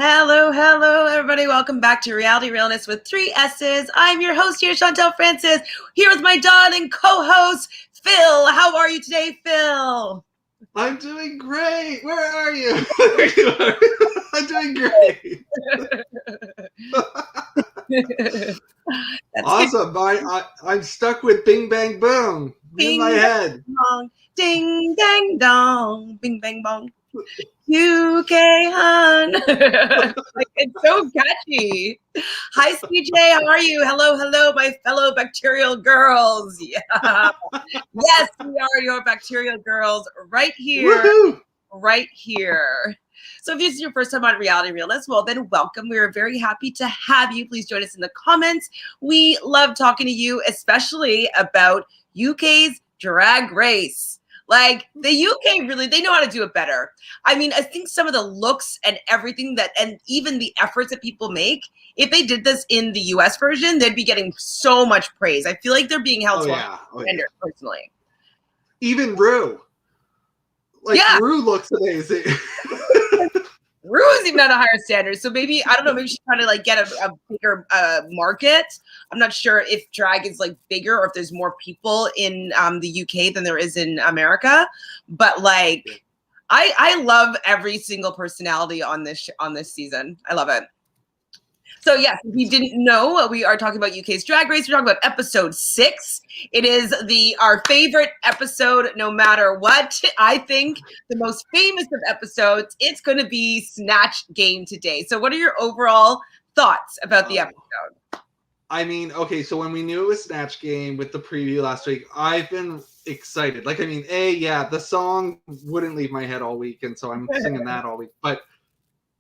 Hello, hello, everybody. Welcome back to Reality Realness with 3 S's. I'm your host here, Chantele Francis, here with my darling co-host, Phil. How are you today, Phil? I'm doing great. Where are you? I'm doing great. Awesome. I'm stuck with Bing Bang Boom in my head. Dong, ding, dang, dong, bing, bang, bong. UK hun. It's so catchy. Hi, CJ. How are you? Hello, hello, my fellow bacterial girls. Yeah. Yes, we are your bacterial girls right here. Woohoo! Right here. So if this is your first time on Reality Realness, well, then welcome. We are very happy to have you. Please join us in the comments. We love talking to you, especially about UK's Drag Race. Like, the UK really, they know how to do it better. I mean, I think some of the looks and everything and even the efforts that people make, if they did this in the US version, they'd be getting so much praise. I feel like they're being held to a standard, personally. Even Rue. Rue looks amazing. Rue is even at a higher standard. So maybe, I don't know, maybe she's trying to like get a bigger market. I'm not sure if drag is like bigger or if there's more people in the UK than there is in America. But like, I love every single personality on this season. I love it. So yes, if you didn't know, we are talking about UK's Drag Race. We're talking about episode 6. It is our favorite episode, no matter what. I think the most famous of episodes. It's going to be Snatch Game today. So what are your overall thoughts about the episode? I mean, okay, so when we knew it was Snatch Game with the preview last week, I've been excited. Like, I mean, the song wouldn't leave my head all week, and so I'm singing that all week. But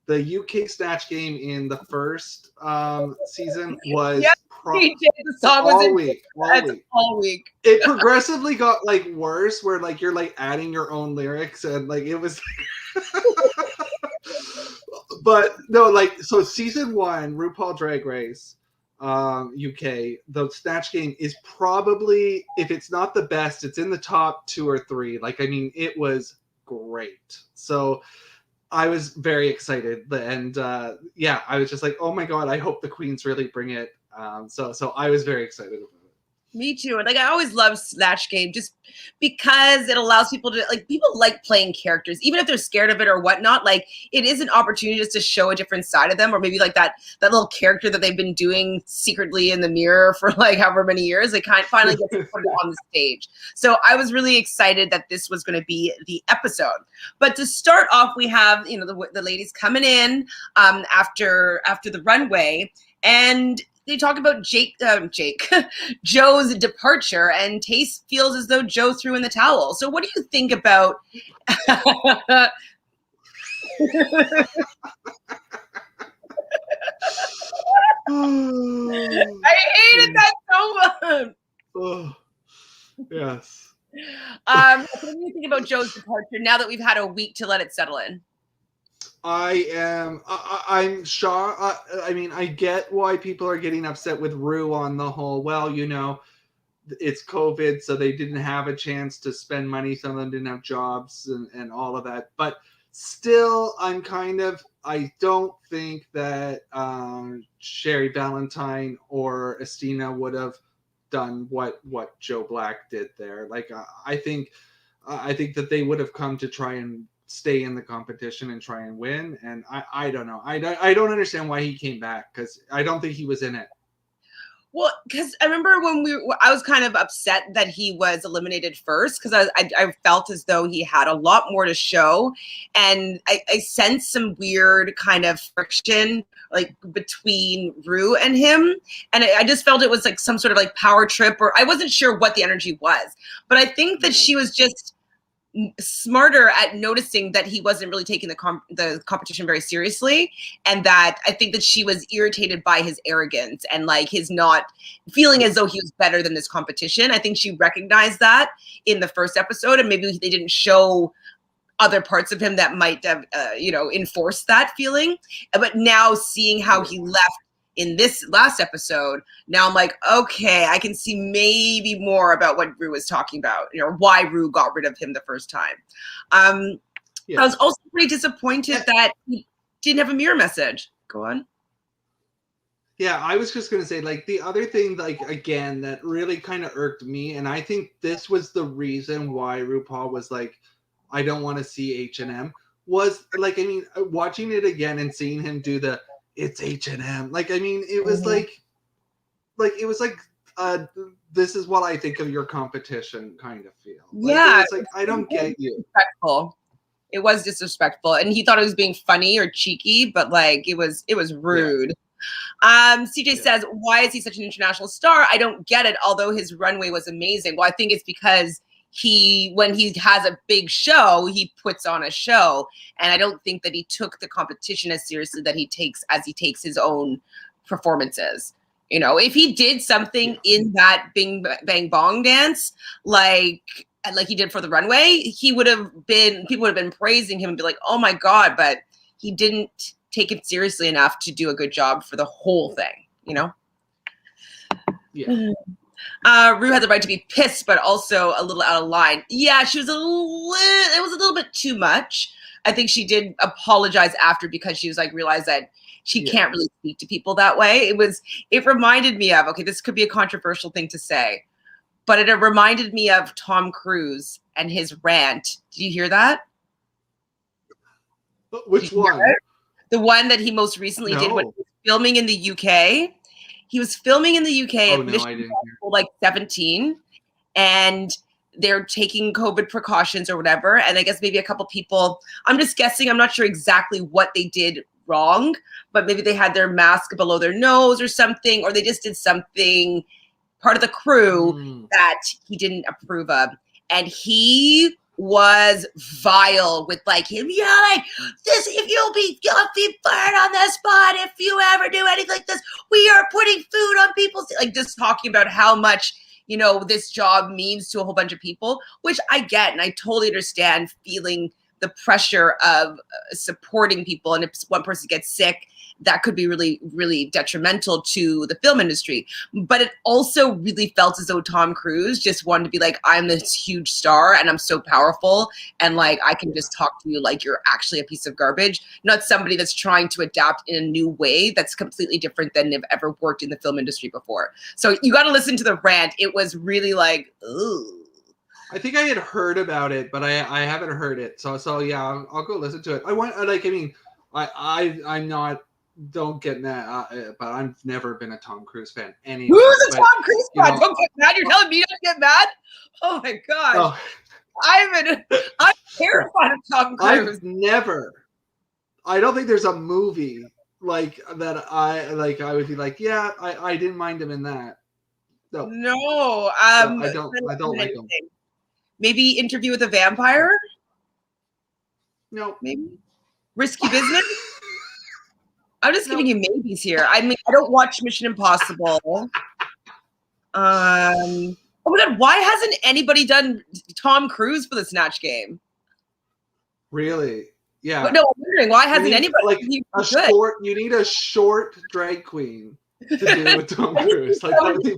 the UK Snatch Game in the first season was the song was all week. It progressively got like worse, where like you're like adding your own lyrics and like it was. But no, like so season 1, RuPaul Drag Race, UK, the Snatch Game is probably, if it's not the best, it's in the top 2 or 3. Like, I mean, it was great. So I was very excited, and I was just like, oh my god, I hope the queens really bring it. So I was very excited about it. Me too. And like, I always love Snatch Game just because it allows people to people like playing characters, even if they're scared of it or whatnot. Like, it is an opportunity just to show a different side of them, or maybe like that little character that they've been doing secretly in the mirror for like however many years. They kind of finally get to put it on the stage. So I was really excited that this was going to be the episode. But to start off, we have, the ladies coming in after the runway, and they talk about Joe's departure, and Taste feels as though Joe threw in the towel. So what do you think about I hated that so much. Oh, yes. What do you think about Joe's departure now that we've had a week to let it settle in? I'm shocked. I mean, I get why people are getting upset with Rue on the whole, well, it's COVID, so they didn't have a chance to spend money. Some of them didn't have jobs and all of that. But still, I don't think that Sherry Valentine or Estina would have done what Joe Black did there. Like, I think that they would have come to try and stay in the competition and try and win. And I don't know. I don't understand why he came back, because I don't think he was in it. Well, because I remember I was kind of upset that he was eliminated first, because I felt as though he had a lot more to show, and I sensed some weird kind of friction like between Rue and him, and I just felt it was like some sort of like power trip, or I wasn't sure what the energy was, but I think that she was just smarter at noticing that he wasn't really taking the competition very seriously, and that I think that she was irritated by his arrogance and like his not feeling as though he was better than this competition. I think she recognized that in the first episode, and maybe they didn't show other parts of him that might have enforced that feeling. But now seeing how he left in this last episode, now I'm like, okay, I can see maybe more about what Rue was talking about, why Rue got rid of him the first time. I was also pretty disappointed that didn't have a mirror message. Go on. Yeah, I was just going to say, like, the other thing, like, again, that really kind of irked me, and I think this was the reason why RuPaul was like, I don't want to see H&M, was, like, I mean, watching it again and seeing him do the, it's H&M, like, I mean, it was it was like, this is what I think of your competition kind of feel. Like, Yeah. it's like, I don't get you. Disrespectful. It was disrespectful. And he thought it was being funny or cheeky, but like, it was rude. Yeah. CJ says, why is he such an international star? I don't get it, although his runway was amazing. Well, I think it's because when he has a big show, he puts on a show. And I don't think that he took the competition as seriously that he takes his own performances. You know, if he did something in that Bing Bang Bong dance, like he did for the runway, people would have been praising him and be like, oh my God, but he didn't take it seriously enough to do a good job for the whole thing, you know? Yeah. Rue had the right to be pissed, but also a little out of line. Yeah, it was a little bit too much. I think she did apologize after because she was like, realized that she can't really speak to people that way. It reminded me of, okay, this could be a controversial thing to say, but it reminded me of Tom Cruise and his rant. Did you hear that? Which one? The one that he most recently did when he was filming in the UK. He was filming in the UK at Mission Impossible, like 17, and they're taking COVID precautions or whatever. And I guess maybe a couple people, I'm just guessing, I'm not sure exactly what they did wrong, but maybe they had their mask below their nose or something, or they just did something, part of the crew that he didn't approve of. And he was vile with like him, like this, you'll be fired on the spot if you ever do anything like this. We are putting food on people's, like, just talking about how much, you know, this job means to a whole bunch of people, which I get, and I totally understand feeling the pressure of supporting people. And if one person gets sick, that could be really, really detrimental to the film industry. But it also really felt as though Tom Cruise just wanted to be like, I'm this huge star and I'm so powerful. And like, I can just talk to you like you're actually a piece of garbage, not somebody that's trying to adapt in a new way that's completely different than they've ever worked in the film industry before. So you got to listen to the rant. It was really like, ooh. I think I had heard about it, but I haven't heard it. So yeah, I'll go listen to it. I'm not, don't get mad, but I've never been a Tom Cruise fan. Anyway, who's a Tom Cruise fan? Don't get mad. You're telling me not to get mad? Oh my gosh. Oh. I'm terrified of Tom Cruise. I don't think there's a movie like that I would be like, yeah, I didn't mind him in that. No. I don't like him. Maybe Interview with a Vampire? No. Maybe Risky Business? I'm just giving you maybes here. I mean, I don't watch Mission Impossible. Oh my God, why hasn't anybody done Tom Cruise for the Snatch game? Really? Yeah. But no, I'm wondering, why hasn't anybody? Like you need a short drag queen to do with Tom Cruise. Like,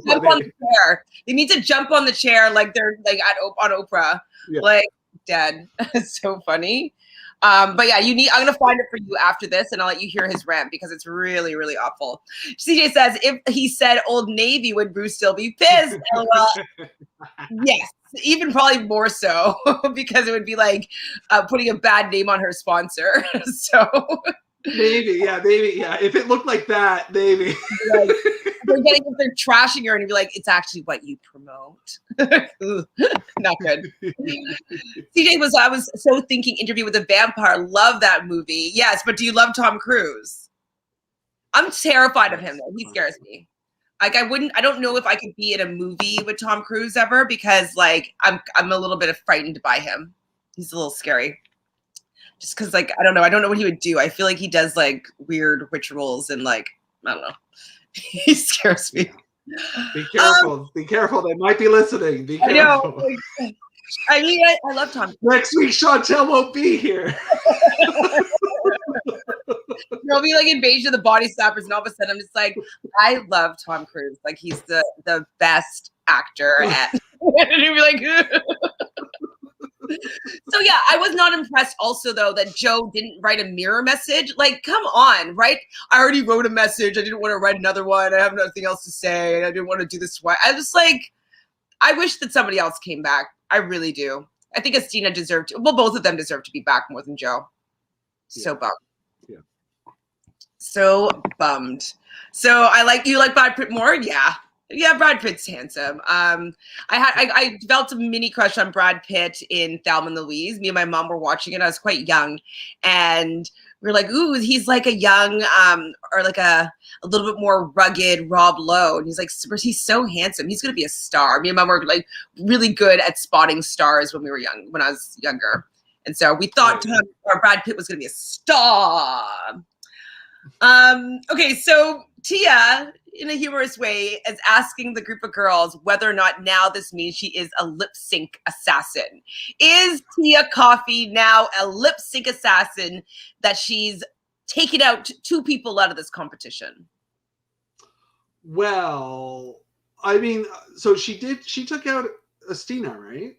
jump on the chair. They need to jump on the chair like they're like on Oprah. Yeah. Like, dead. It's so funny. But yeah, I'm gonna find it for you after this, and I'll let you hear his rant because it's really, really awful. CJ says, if he said Old Navy, would Bruce still be pissed? Well, yes, even probably more so because it would be like putting a bad name on her sponsor. So maybe. If it looked like that, maybe. Like, they're trashing her, and you'd be like, it's actually what you promote. Not good. CJ I was so thinking Interview with a Vampire. Love that movie. Yes, but do you love Tom Cruise? I'm terrified of him though. He scares me. Like I don't know if I could be in a movie with Tom Cruise ever because like I'm a little bit frightened by him. He's a little scary. Just because like I don't know what he would do. I feel like he does like weird rituals and like I don't know. He scares me. Be careful. Be careful. They might be listening. Be careful. I know. I mean, I love Tom. Next week, Chantele won't be here. There'll be like Invasion of the Body Slappers, and all of a sudden I'm just like, I love Tom Cruise. Like he's the best actor. And you'll be like, So yeah, I was not impressed also though that Joe didn't write a mirror message. Like, come on, right? I already wrote a message. I didn't want to write another one. I have nothing else to say. And I didn't want to do this twice. I was like, I wish that somebody else came back. I really do. I think Estina deserved to, well, both of them deserve to be back more than Joe. So bummed. Yeah. So bummed. So you like Brad Pitt more? Yeah. Yeah, Brad Pitt's handsome. I developed a mini crush on Brad Pitt in Thelma and Louise. Me and my mom were watching it. I was quite young, and we were like, "Ooh, he's like a young, or like a little bit more rugged Rob Lowe." And he's like, "He's so handsome. He's gonna be a star." Me and mom were like really good at spotting stars when we were young. When I was younger, and so we thought Brad Pitt was gonna be a star. Okay, so Tia, in a humorous way, is asking the group of girls whether or not now this means she is a lip sync assassin. Is Tia Coffee now a lip sync assassin that she's taken out two people out of this competition? Well, I mean, so she took out Estina, right?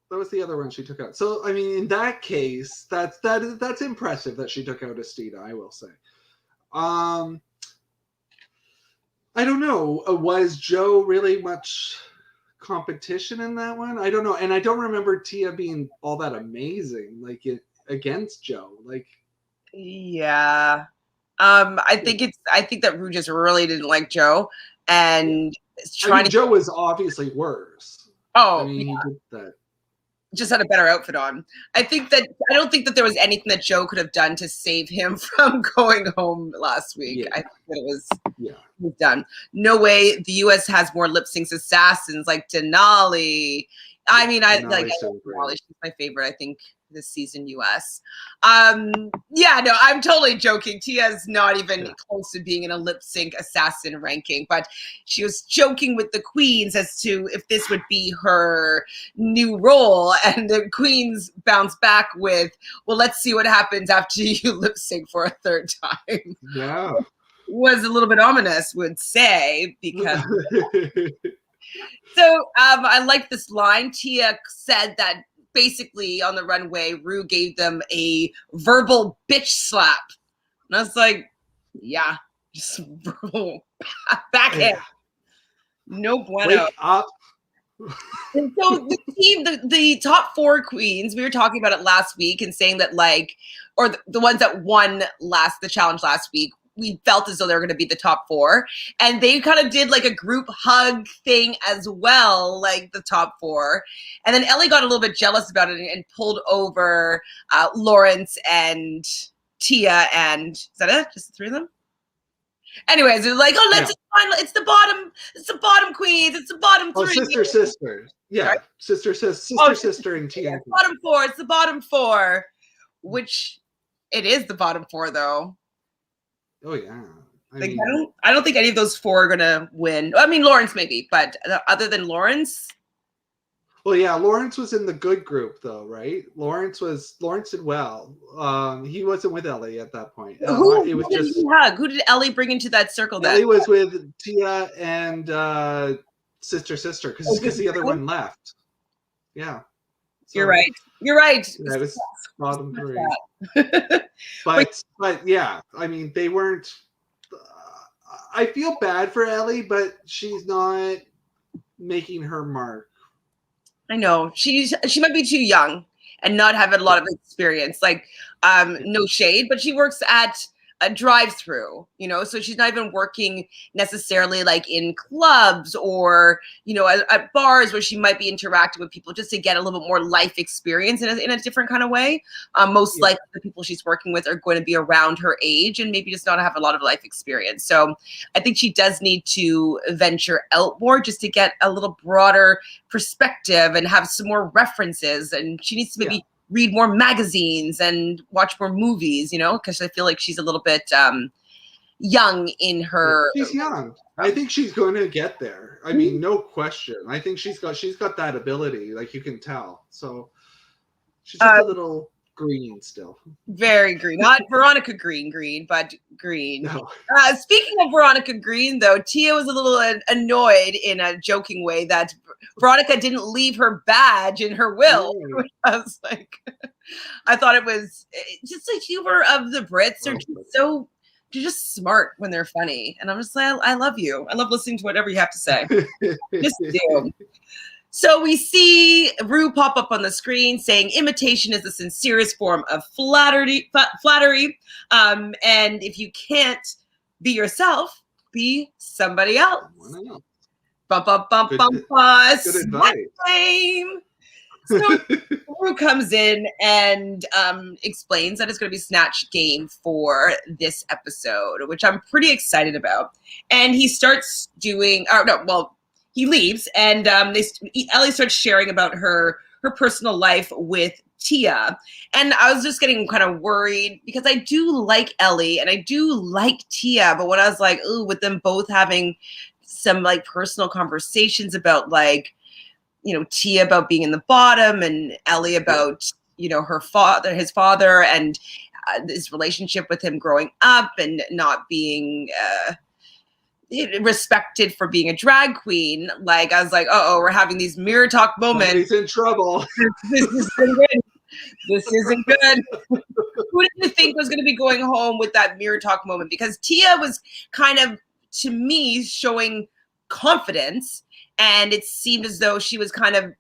That was the other one she took out. So, I mean, in that case, that's impressive that she took out Estina, I will say. I don't know. Was Joe really much competition in that one? I don't know. And I don't remember Tia being all that amazing, like against Joe. Like, yeah. I think that Rue just really didn't like Joe, and Joe was obviously worse. Oh, I mean, he did that. Just had a better outfit on. I don't think that there was anything that Joe could have done to save him from going home last week. Yeah. I think that it was done. No way the US has more lip syncs assassins like Denali. I mean, Denali, she's my favorite, I think, this season US. Yeah, no, I'm totally joking. Tia's not even close to being in a lip sync assassin ranking, but she was joking with the queens as to if this would be her new role, and the queens bounced back with, well, let's see what happens after you lip sync for a third time. Yeah. Was a little bit ominous, would say, because so I like this line. Tia said that basically on the runway, Rue gave them a verbal bitch slap. And I was like, yeah, just verbal backhand. No bueno. Wake up. And so the team, the top four queens, we were talking about it last week and saying that or the ones that won the challenge last week, we felt as though they were going to be the top four, and they kind of did like a group hug thing as well, like the top four. And then Ellie got a little bit jealous about it and pulled over Lawrence and Tia, and is that it? Just the three of them? Anyways, they're like, oh, it's the bottom queens, it's the bottom three. Oh, sister. Yeah, right? sister and Tia. Bottom four, it's the bottom four, which it is the bottom four though. Oh yeah. I don't think any of those four are gonna win. I mean, Lawrence maybe, but other than Lawrence. Well, yeah, Lawrence was in the good group though, right? Lawrence did well. He wasn't with Ellie at that point. Who did Ellie bring into that circle? Ellie was with Tia and sister, because the other one left. Yeah. So, You're right. Yeah, it was bottom three. But yeah, I mean, they weren't. I feel bad for Ellie, but she's not making her mark. I know she might be too young and not have a lot of experience. Like, no shade, but she works at a drive-through, so she's not even working necessarily like in clubs or, at bars where she might be interacting with people just to get a little bit more life experience in a different kind of way. Most likely the people she's working with are going to be around her age and maybe just not have a lot of life experience. So I think she does need to venture out more just to get a little broader perspective and have some more references. And she needs to maybe read more magazines and watch more movies, because I feel like she's a little bit young in her. She's young. I think she's going to get there. I mean, no question. I think she's got that ability, like you can tell. So she's just a little green still. Very green. Not Veronica Green, but green. No. Speaking of Veronica Green, though, Tia was a little annoyed in a joking way that Veronica didn't leave her badge in her will. Mm. I was like, I thought it was just the humor of the Brits are just so, they're just smart when they're funny. And I'm just like, I love you. I love listening to whatever you have to say. Just do. So we see Rue pop up on the screen saying imitation is the sincerest form of flattery. And if you can't be yourself, be somebody else. Wow. Bum, bum, bum, Good, bum, bum. good advice. Game. So Rue comes in and explains that it's going to be Snatch game for this episode, which I'm pretty excited about. And he starts doing, he leaves, and Ellie starts sharing about her personal life with Tia. And I was just getting kind of worried because I do like Ellie and I do like Tia, but when I was like, ooh, with them both having some like personal conversations about like, you know, Tia about being in the bottom and Ellie about, you know, his father and his relationship with him growing up and not being respected for being a drag queen. Like, I was like, we're having these mirror talk moments. He's in trouble. This isn't good. This isn't good. Who did you think was going to be going home with that mirror talk moment? Because Tia was kind of, to me, showing confidence, and it seemed as though she was kind of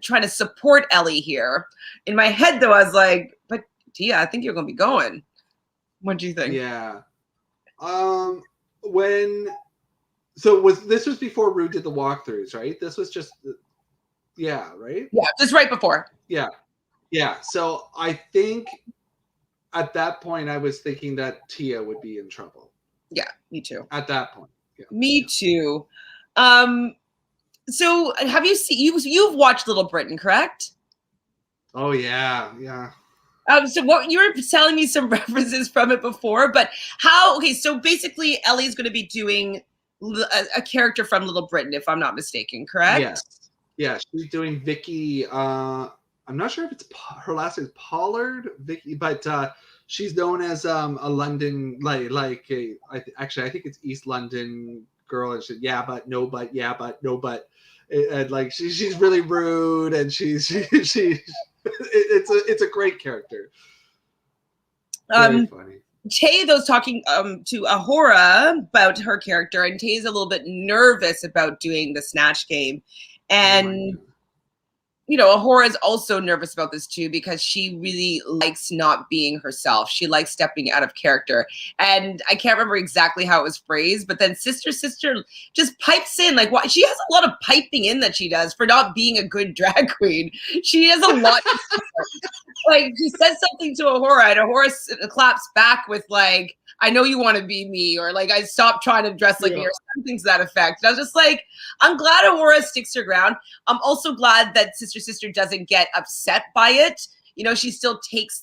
trying to support Ellie here. In my head, though, I was like, but Tia, I think you're going to be going. What do you think? Yeah. This was before Rue did the walkthroughs, right? This was just, right? Yeah, just right before. Yeah. So I think at that point, I was thinking that Tia would be in trouble. Yeah, me too. At that point. Yeah. Me too. So have you seen, you've watched Little Britain, correct? Oh, yeah. So what you were telling me some references from it before, but so basically Ellie's going to be doing a character from Little Britain, if I'm not mistaken, correct? Yes. Yeah, she's doing Vicky. I'm not sure if it's her last name is Pollard, Vicky, but she's known as a London, I think it's East London girl, and she's and like she's really rude, and she's it's a great character. Very funny. Tay, though, talking to Ahura about her character, and Tay's a little bit nervous about doing the Snatch game. And, you know, Ahura is also nervous about this too, because she really likes not being herself. She likes stepping out of character. And I can't remember exactly how it was phrased, but then Sister just pipes in. Like, she has a lot of piping in that she does for not being a good drag queen. She has a lot. Like, she says something to Ahura, and Ahura claps back with like, I know you want to be me, or like, I stopped trying to dress like me, or something to that effect. And I was just like, I'm glad Ahura sticks her ground. I'm also glad that Sister doesn't get upset by it. You know, she still takes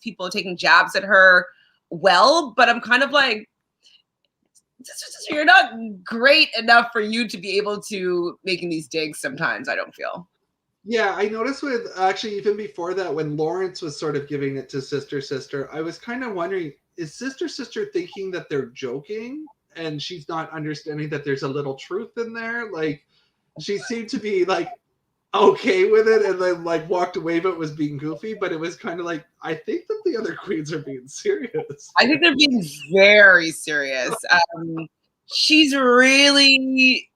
people taking jabs at her well, but I'm kind of like, Sister, you're not great enough for you to be able to making these digs sometimes, I don't feel. Yeah, I noticed with actually even before that, when Lawrence was sort of giving it to Sister, I was kind of wondering, is Sister thinking that they're joking and she's not understanding that there's a little truth in there? Like, she seemed to be like okay with it and then like walked away, but was being goofy. But it was kind of like, I think that the other queens are being serious. I think they're being very serious. She's really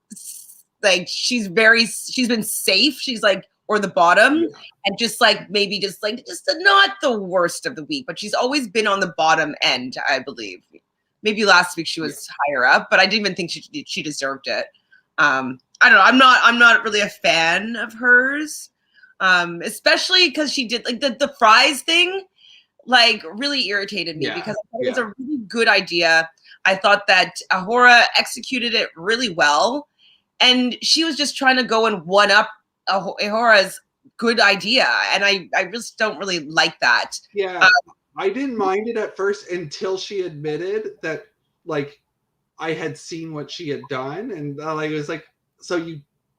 like, she's been safe. She's like, or the bottom, and just like maybe just not the worst of the week, but she's always been on the bottom end, I believe. Maybe last week she was higher up, but I didn't even think she deserved it. I don't know. I'm not really a fan of hers, especially because she did like the fries thing, like really irritated me because I thought it was a really good idea. I thought that Ahura executed it really well, and she was just trying to go and one up Ahura's good idea, and I just don't really like that. Yeah, I didn't mind it at first until she admitted that, like, I had seen what she had done, and like it was like, so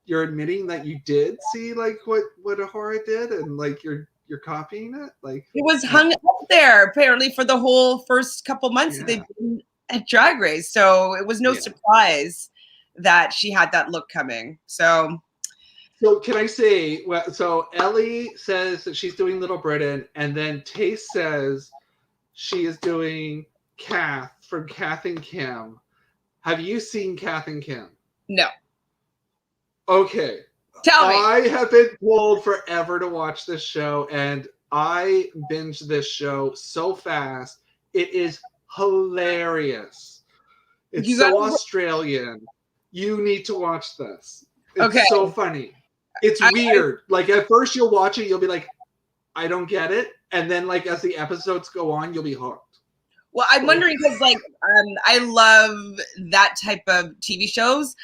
you're admitting that you did see like what Ahura did, and like you're you're copying it? Like it was hung up there apparently for the whole first couple months that they've been at Drag Race. So it was no surprise that she had that look coming. So can I say, well, so Ellie says that she's doing Little Britain, and then Taste says she is doing Kath from Kath and Kim. Have you seen Kath and Kim? No. Okay. Tell me. I have been told forever to watch this show, and I binged this show so fast. It is hilarious. It's so Australian. You need to watch this. It's so funny. It's weird. Like at first you'll watch it, you'll be like, I don't get it. And then like as the episodes go on, you'll be hooked. Well, I'm wondering because like I love that type of TV shows.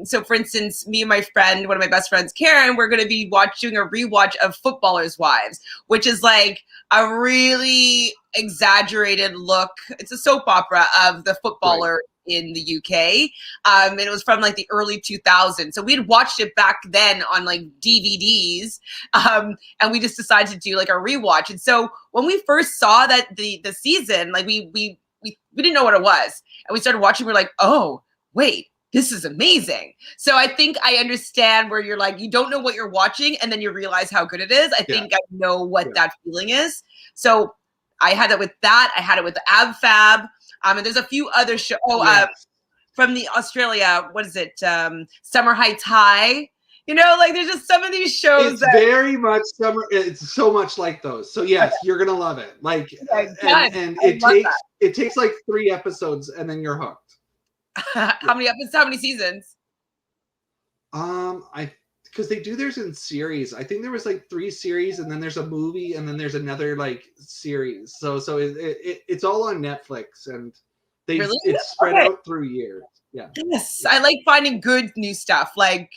So for instance, me and my friend, one of my best friends, Karen, we're going to be doing a rewatch of Footballers' Wives, which is like a really exaggerated look. It's a soap opera of the footballer in the UK. And it was from like the early 2000s. So we had watched it back then on like DVDs. And we just decided to do like a rewatch. And so when we first saw that the season, like we didn't know what it was. And we started watching, we're like, oh, wait, this is amazing. So I think I understand where you're like, you don't know what you're watching and then you realize how good it is. I think I know what that feeling is. So I had it with that. I had it with the Ab Fab. And there's a few other shows. From the Australia, what is it? Summer Heights High. You know, like there's just some of these shows it's very much summer. It's so much like those. So yes, you're gonna love it. Like, and it takes like 3 episodes, and then you're hooked. How many episodes? How many seasons? Because they do theirs in series. I think there was like 3 series, and then there's a movie, and then there's another like series. So it's all on Netflix, and it's spread out through years. Yeah. Yes, I like finding good new stuff, like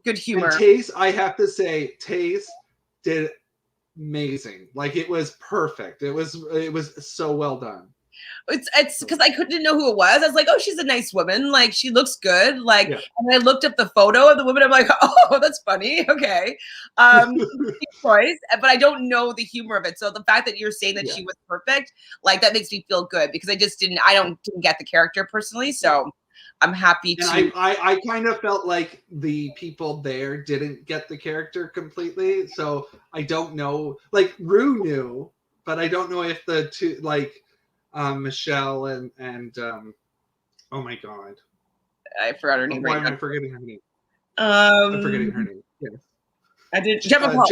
good humor. And Taste, I have to say, Taste did amazing. Like it was perfect. It was so well done. It's because I couldn't know who it was. I was like, oh, she's a nice woman. Like she looks good. Like, and I looked up the photo of the woman. I'm like, oh, that's funny. Okay, choice. But I don't know the humor of it. So the fact that you're saying that she was perfect, like that makes me feel good because I didn't get the character personally. So I'm happy to. And I kind of felt like the people there didn't get the character completely. So I don't know. Like Rue knew, but I don't know if the two like. Michelle and oh my god, I forgot her name. Why am I forgetting her name? I'm forgetting her name. Yes, I did. Gemma.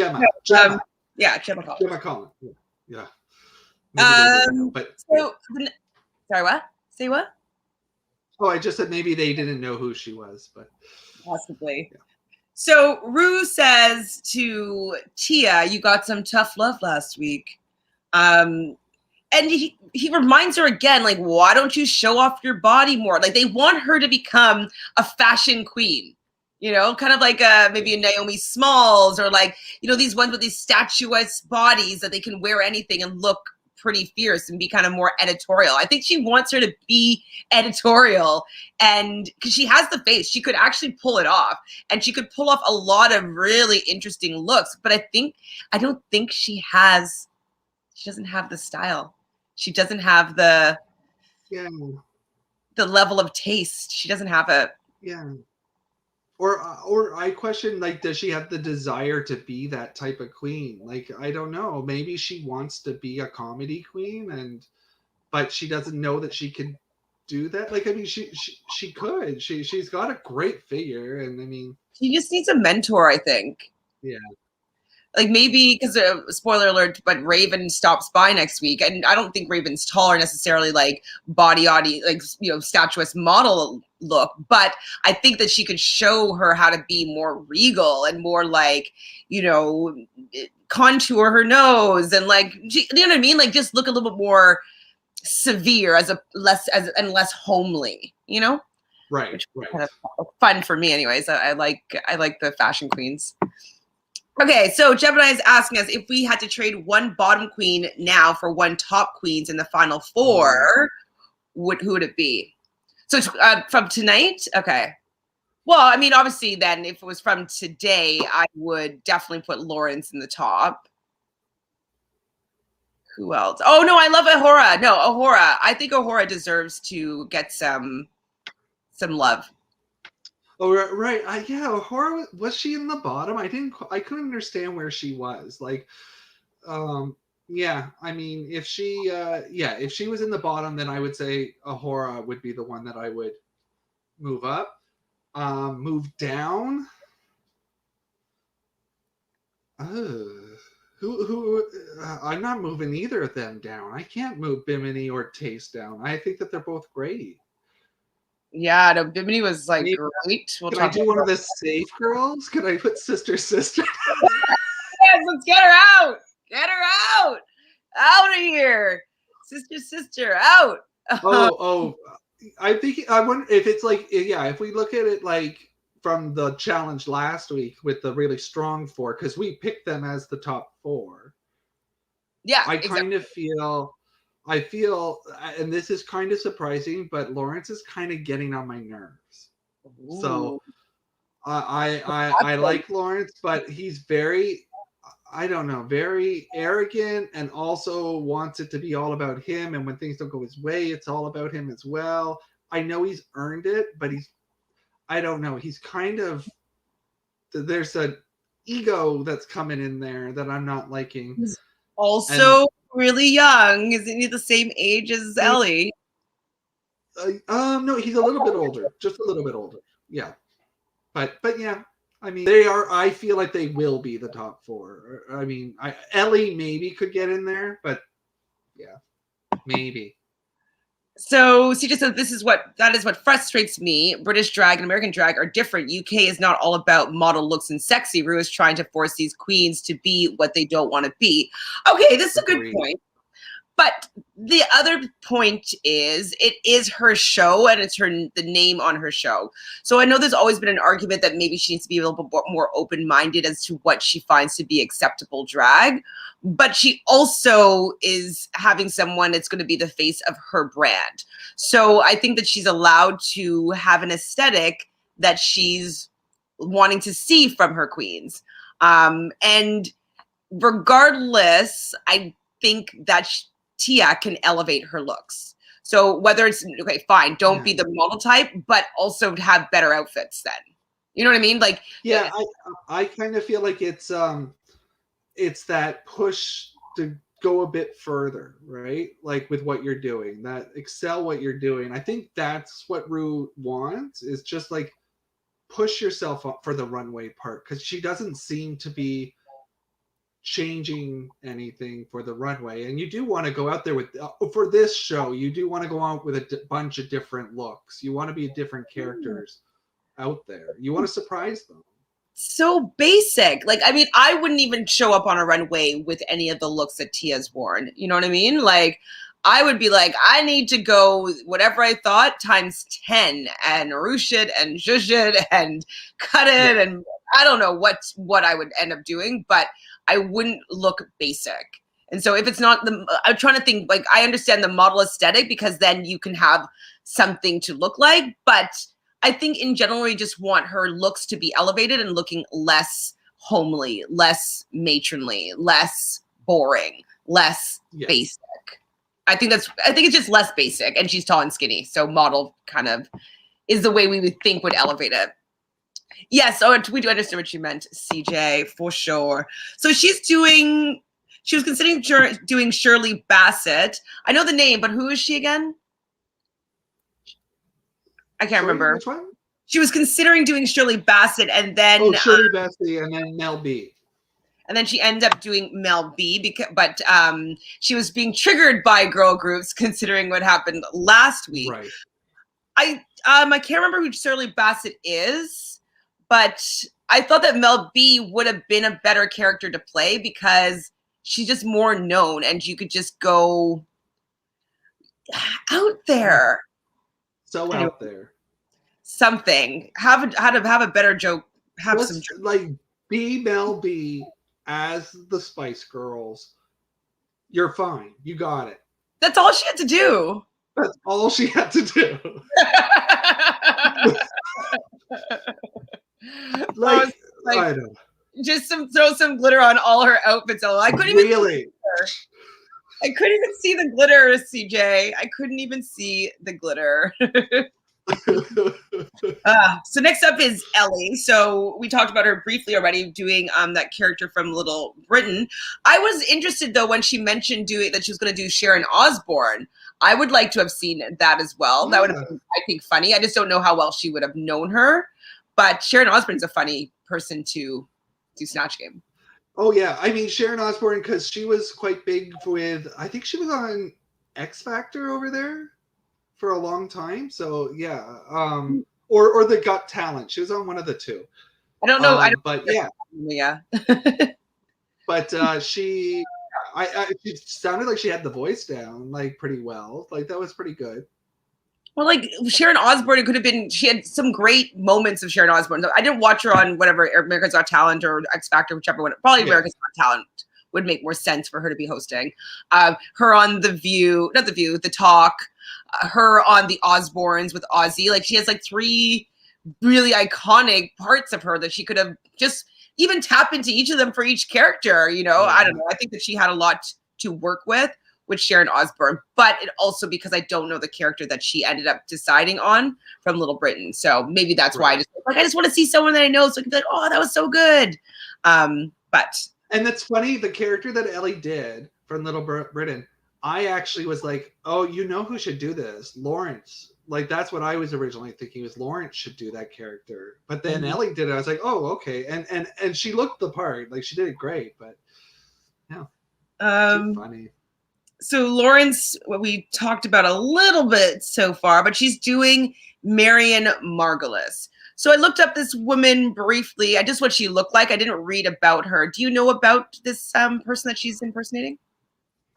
Gemma. Yeah, Gemma Collins. Gemma Collins. Yeah. But sorry, what? Say what? Oh, I just said maybe they didn't know who she was, but possibly. Yeah. So Rue says to Tia, "You got some tough love last week." And he reminds her again, like, why don't you show off your body more? Like, they want her to become a fashion queen, you know, kind of like maybe a Naomi Smalls or like, you know, these ones with these statuesque bodies that they can wear anything and look pretty fierce and be kind of more editorial. I think she wants her to be editorial, and because she has the face, she could actually pull it off, and she could pull off a lot of really interesting looks. But I don't think she doesn't have the style. She doesn't have the level of taste. She doesn't have it. Yeah. Or I question, like, does she have the desire to be that type of queen? Like, I don't know. Maybe she wants to be a comedy queen, but she doesn't know that she could do that. Like, I mean, she could. She's got a great figure, and I mean, she just needs a mentor, I think. Yeah. Like maybe because spoiler alert, but Raven stops by next week, and I don't think Raven's tall or necessarily like body, like, you know, statuesque model look, but I think that she could show her how to be more regal and more like, you know, contour her nose and like, you know what I mean? Like just look a little bit more severe and less homely, you know? Right. Which is kind of fun for me, anyways. I like the fashion queens. Okay, so Gemini is asking us if we had to trade one bottom queen now for one top queens in the final 4, who would it be? So from tonight? Okay. Well, I mean, obviously then if it was from today, I would definitely put Lawrence in the top. Who else? Oh no, I love Ahura. No, Ahura. I think Ahura deserves to get some love. Oh right, yeah. Horror was she in the bottom? I couldn't understand where she was. Like, yeah. I mean, if she was in the bottom, then I would say Ahura would be the one that I would move up. Move down. Who? I'm not moving either of them down. I can't move Bimini or Taste down. I think that they're both great. Yeah, no, Bimini was like Maybe, great. can I do one of the safe girls? Could I put sister? Yes, let's get her out. Get her out. Out of here. Sister, out. Oh, I think I wonder if it's like, yeah, if we look at it like from the challenge last week with the really strong four, because we picked them as the top four. Yeah, I kind of feel, and this is kind of surprising, but Lawrence is kind of getting on my nerves. Ooh. So I like Lawrence, but he's very, I don't know, very arrogant, and also wants it to be all about him. And when things don't go his way, it's all about him as well. I know he's earned it, but I don't know. He's kind of, there's an ego that's coming in there that I'm not liking. He's also really young. Isn't he the same age as Ellie? No, he's a little bit older, just a little bit older. Yeah. But yeah, I mean, they are. I feel like they will be the top four. I mean, Ellie maybe could get in there, but yeah, maybe. So CJ said that is what frustrates me. British drag and American drag are different. UK is not all about model looks and sexy. Ru is trying to force these queens to be what they don't want to be. Okay, this is a good point. But the other point is, it is her show, and it's the name on her show. So I know there's always been an argument that maybe she needs to be a little bit more open-minded as to what she finds to be acceptable drag. But she also is having someone that's going to be the face of her brand. So I think that she's allowed to have an aesthetic that she's wanting to see from her queens. And regardless, I think that Tia can elevate her looks. So whether it's, okay, fine, don't be the model type, but also have better outfits then. You know what I mean? Like, yeah, I kind of feel like it's that push to go a bit further, right? Like with what you're doing, that excel what you're doing. I think that's what Ru wants, is just like push yourself up for the runway part, because she doesn't seem to be changing anything for the runway. And you do want to go out there with, for this show, you do want to go out with a bunch of different looks. You want to be different characters out there. You want to surprise them. So basic. Like, I mean, I wouldn't even show up on a runway with any of the looks that Tia's worn. You know what I mean? Like, I would be like, I need to go whatever I thought times 10 and ruche it and zhuzh it and cut it. Yeah. And I don't know what I would end up doing, but I wouldn't look basic. And so if it's not I'm trying to think, like, I understand the model aesthetic because then you can have something to look like, but I think in general, we just want her looks to be elevated and looking less homely, less matronly, less boring, less basic. I think it's just less basic, and she's tall and skinny. So model kind of is the way we would think would elevate it. Yes, we do understand what you meant, CJ, for sure. So she was considering doing Shirley Bassett. I know the name, but who is she again? I can't remember. Which one? She was considering doing Shirley Bassett, and then Shirley Bassett, and then Mel B. And then she ended up doing Mel B, but she was being triggered by girl groups, considering what happened last week. Right. I can't remember who Shirley Bassett is, but I thought that Mel B would have been a better character to play because she's just more known, and you could just go out there. So out there. Something. Have a better joke. Have some joke. Like be Mel B as the Spice Girls. You're fine. You got it. That's all she had to do. That's all she had to do. like I don't know. Just throw some glitter on all her outfits. I couldn't even really. I couldn't even see the glitter, CJ. I couldn't even see the glitter. So next up is Ellie. So we talked about her briefly already, doing that character from Little Britain. I was interested though when she mentioned doing that she was going to do Sharon Osbourne. I would like to have seen that as well. That would have been, I think, funny. I just don't know how well she would have known her. But Sharon Osbourne's a funny person to do Snatch Game. Oh yeah, I mean Sharon Osbourne, because she was quite big with. I think she was on X Factor over there for a long time. So yeah, or the Got Talent. She was on one of the two. I don't know. But yeah, yeah. But she sounded like she had the voice down like pretty well. Like that was pretty good. Well, like Sharon Osbourne, it could have been. She had some great moments of Sharon Osbourne. I didn't watch her on whatever America's Got Talent or X Factor, whichever one. Probably America's Got Talent would make more sense for her to be hosting. Her on The View, not The View, The Talk. Her on The Osbournes with Ozzy. Like she has like 3 really iconic parts of her that she could have just even tap into each of them for each character. You know, I don't know. I think that she had a lot to work with Sharon Osbourne, but it also because I don't know the character that she ended up deciding on from Little Britain. So maybe that's why I just want to see someone that I know so I can be like, oh, that was so good. And that's funny. The character that Ellie did from Little Britain, I actually was like, oh, you know who should do this? Lawrence. Like that's what I was originally thinking was Lawrence should do that character. But then Ellie did it. I was like, oh, okay. And she looked the part. Like she did it great, but yeah. Too funny. So Lawrence, what we talked about a little bit so far, but she's doing Marion Margolis. So I looked up this woman briefly, just what she looked like. I didn't read about her. Do you know about this person that she's impersonating?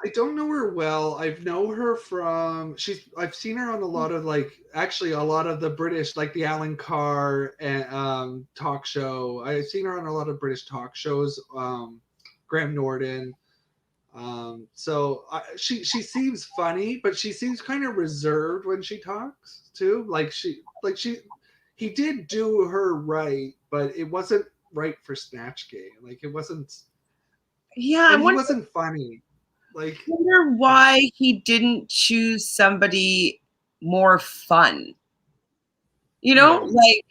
I don't know her well. I've known her from I've seen her on a lot of a lot of the British, like the Alan Carr and talk show. I've seen her on a lot of British talk shows. Graham Norton. So she seems funny, but she seems kind of reserved when she talks too. He did do her right, but it wasn't right for Snatch Game. Like it wasn't. Yeah, he wasn't funny. Like, I wonder why he didn't choose somebody more fun. You know, like.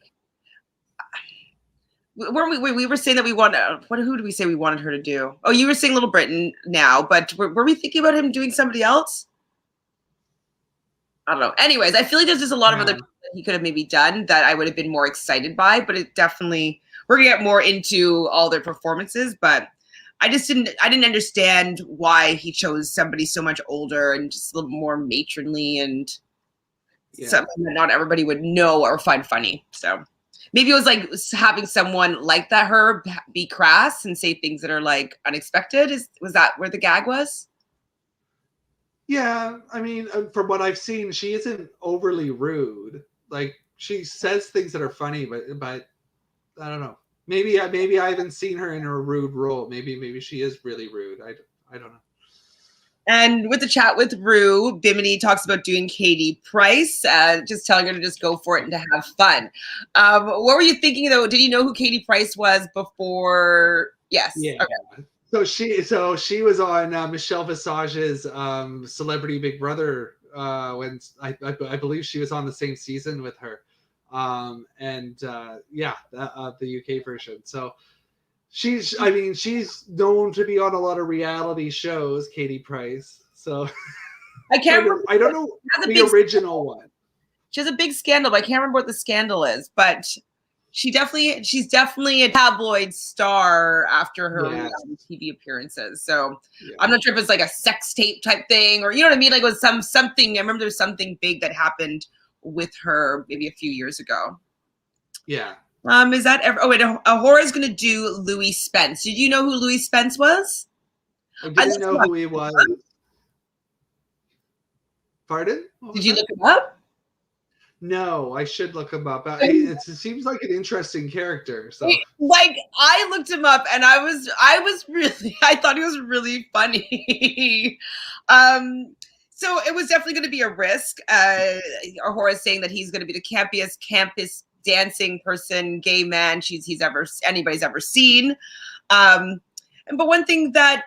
We were saying that we wanted. Who did we say we wanted her to do? Oh, you were saying Little Britain now, but were we thinking about him doing somebody else? I don't know. Anyways, I feel like there's just a lot of other people that he could have maybe done that I would have been more excited by. But it definitely, we're gonna get more into all their performances. But I didn't understand why he chose somebody so much older and just a little more matronly and something that not everybody would know or find funny. So. Maybe it was like having someone like that, her be crass and say things that are like unexpected. Was that where the gag was? Yeah, I mean, from what I've seen, she isn't overly rude. Like she says things that are funny, but I don't know. Maybe I haven't seen her in a rude role. Maybe she is really rude. I don't know. And with the chat with Rue, Bimini talks about doing Katie Price, just telling her to just go for it and to have fun. What were you thinking though? Did you know who Katie Price was before? Yes. Yeah. Okay. So she was on Michelle Visage's Celebrity Big Brother when I believe she was on the same season with her, the UK version. So. She's known to be on a lot of reality shows, Katie Price. So I can't remember. I don't know the original one. She has a big scandal, but I can't remember what the scandal is. But she's definitely a tabloid star after her TV appearances. So I'm not sure if it's like a sex tape type thing or you know what I mean. Like it was something. I remember there was something big that happened with her maybe a few years ago. Yeah. Is that ever? Oh wait, Ahora's gonna do Louis Spence. Did you know who Louis Spence was? I didn't know who he was. Pardon? Did you look him up? No, I should look him up. It seems like an interesting character. So, like, I looked him up, and I thought he was really funny. So it was definitely going to be a risk. Ahora's saying that he's going to be the campiest campus dancing person, gay man anybody's ever seen. But one thing that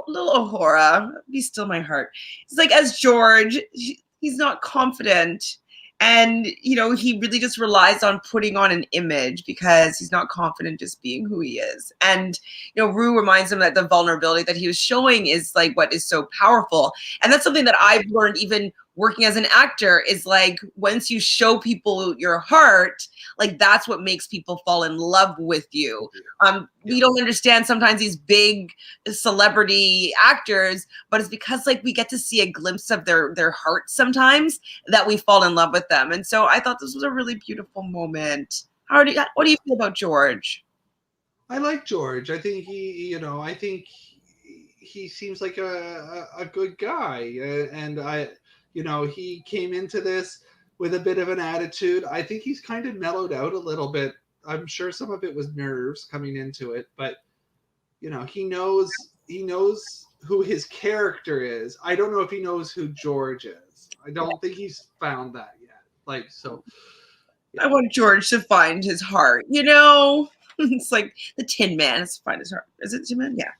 little Ahura, be still my heart. It's like as George, he's not confident. And, you know, he really just relies on putting on an image because he's not confident just being who he is. And, you know, Rue reminds him that the vulnerability that he was showing is like what is so powerful. And that's something that I've learned even working as an actor is like once you show people your heart, like that's what makes people fall in love with you. We don't understand sometimes these big celebrity actors, but it's because like we get to see a glimpse of their heart sometimes that we fall in love with them. And so I thought this was a really beautiful moment. What do you feel about George? I like George. I think I think he seems like a good guy, and he came into this with a bit of an attitude. I think he's kind of mellowed out a little bit. I'm sure some of it was nerves coming into it, but he knows who his character is. I don't know if he knows who George is. I don't think he's found that yet. Like, so I want George to find his heart, you know? It's like the Tin Man has to find his heart. Is it Tin Man? Yeah.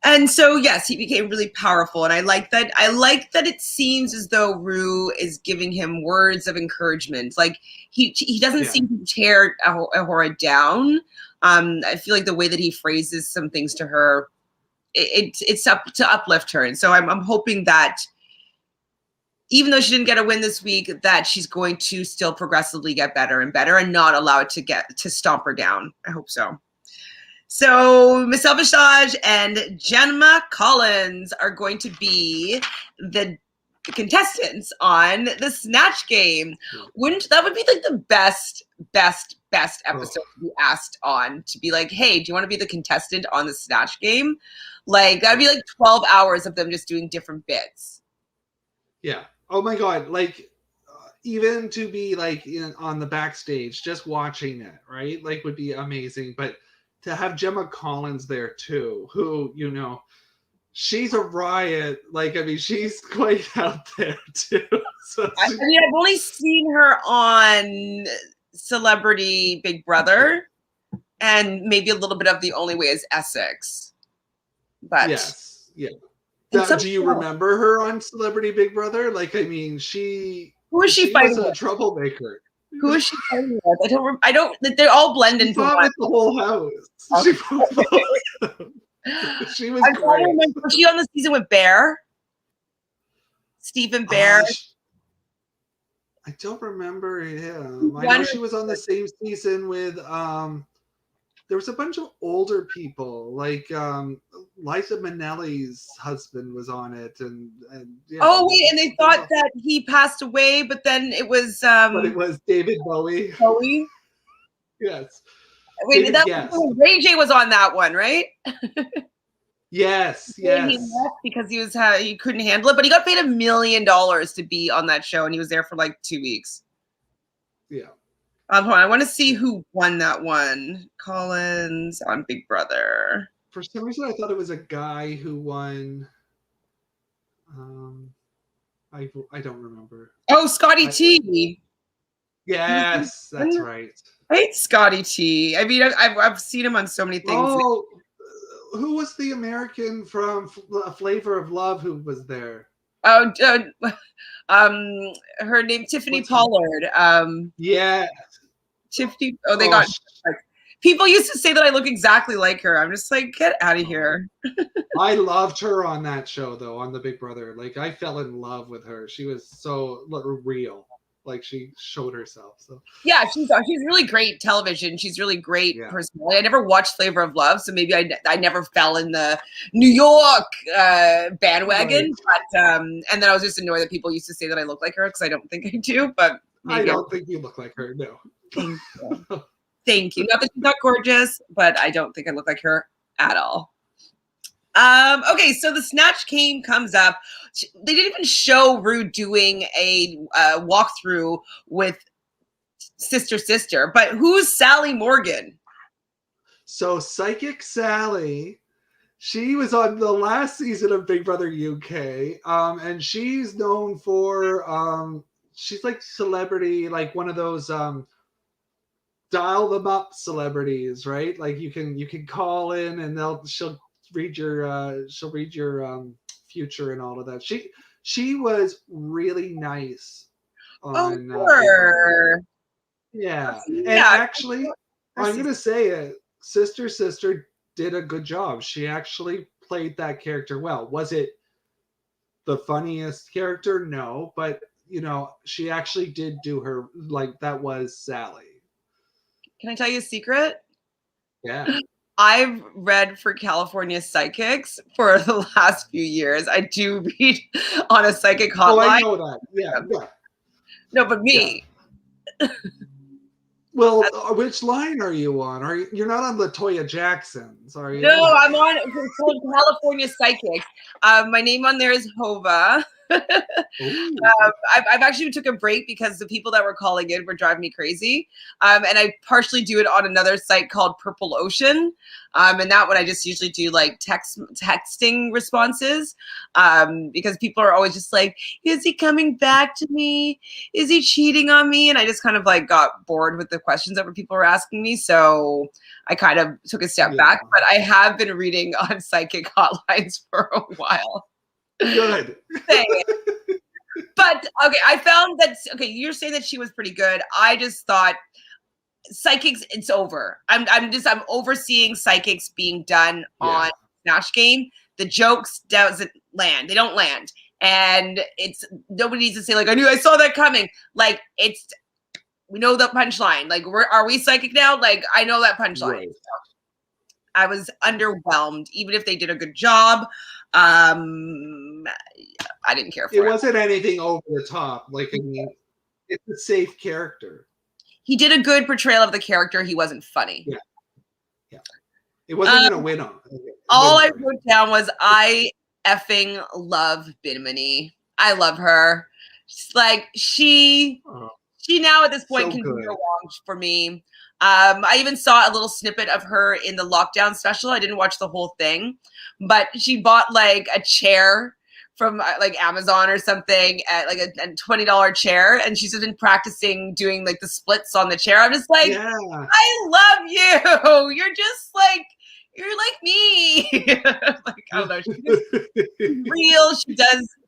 And so, yes, he became really powerful. And I like that it seems as though Rue is giving him words of encouragement. Like he doesn't seem to tear Ahura down. I feel like the way that he phrases some things to her, it's up to uplift her. And so I'm hoping that even though she didn't get a win this week, that she's going to still progressively get better and better and not allow it to stomp her down. I hope so. So Michelle Visage and Gemma Collins are going to be the contestants on the Snatch game. That would be like the best episode to be asked on, to be like, hey, do you want to be the contestant on the Snatch game? Like that'd be like 12 hours of them just doing different bits. Yeah. Oh my God. Like even to be like on the backstage, just watching it, right? Like would be amazing. But to have Gemma Collins there too, who, she's a riot. Like, I mean, she's quite out there too. So I've only seen her on Celebrity Big Brother and maybe a little bit of The Only Way is Essex. But yes. Yeah. Do you remember her on Celebrity Big Brother? Like, I mean, who is she fighting was a with? Troublemaker. Who is she fighting with? I don't. They all blend into one. With the whole house. Okay. She was great. Was she on the season with Bear? Stephen Bear. I don't remember him. I know she was on the same season with there was a bunch of older people, like Liza Minnelli's husband was on it, and oh wait, and they thought that he passed away, but then it was but it was David Bowie. Yes. Wait, Ray J was on that one, right? Yes. He left because he couldn't handle it, but he got paid $1 million to be on that show, and he was there for like 2 weeks. Yeah. Hold on, I want to see who won that one. Collins on Big Brother. For some reason, I thought it was a guy who won. I don't remember. Oh, Scotty T. Yes, that's right. I hate Scotty T. I mean, I've seen him on so many things. Oh, who was the American from Flavor of Love who was there? Oh, her name Tiffany Pollard. Yeah. Tiffany. Oh, they got. People used to say that I look exactly like her. I'm just like, get out of here. I loved her on that show, though, on the Big Brother. Like, I fell in love with her. She was so real. Like, she showed herself. So yeah, she's really great television. She's really great personally. I never watched Flavor of Love, so maybe I never fell in the New York bandwagon. Right. But and then I was just annoyed that people used to say that I look like her because I don't think I do. But I don't think you look like her. No. Thank you. Thank you. Not that she's not gorgeous, but I don't think I look like her at all. Okay, so the Snatch game comes up. They didn't even show Rue doing a walkthrough with Sister, but who's Sally Morgan? So Psychic Sally, she was on the last season of Big Brother UK, and she's known for she's like celebrity, like one of those dial them up celebrities, right? Like you can call in and she'll read your future and all of that. She was really nice Oh, on Big Brother. sure. Yeah, and Yeah. actually, I'm gonna say it. Sister did a good job. She actually played that character well. Was it the funniest character? No, but she actually did do her like that was Sally. Can I tell you a secret? Yeah. I've read for California psychics for the last few years. I do read on a psychic Oh, I hotline. know that. Yeah, yeah, No, but yeah. me. Well, which line are you on? You're not on Latoya Jackson's, are No, you? I'm on it's called California Psychics. My name on there is Hova. Ooh. I've actually took a break because the people that were calling in were driving me crazy. And I partially do it on another site called Purple Ocean. And that one I just usually do like texting responses because people are always just like, is he coming back to me? Is he cheating on me? And I just kind of like got bored with the questions that people were asking me. So I kind of took a step back, but I have been reading on psychic hotlines for a while. Good. But okay, I found that you're saying that she was pretty good. I just thought psychics, it's over. I'm overseeing psychics being done on Snatch Game. The jokes doesn't land. They don't land. And it's nobody needs to say, like, I saw that coming. Like, we know the punchline. Like, are we psychic now? Like, I know that punchline. Right. So I was underwhelmed, even if they did a good job. I didn't care for it. It wasn't anything over the top. Like, I mean, it's a safe character. He did a good portrayal of the character. He wasn't funny. Yeah. Yeah. It wasn't going to win on. All I wrote down was I effing love Bimini. I love her. She's like she now at this point can do no wrong for me. I even saw a little snippet of her in the lockdown special. I didn't watch the whole thing, but she bought like a chair from like Amazon or something at like a $20 chair, and she's been practicing doing like the splits on the chair. I'm just like, I love you. You're like me. Like, I don't know. She's real.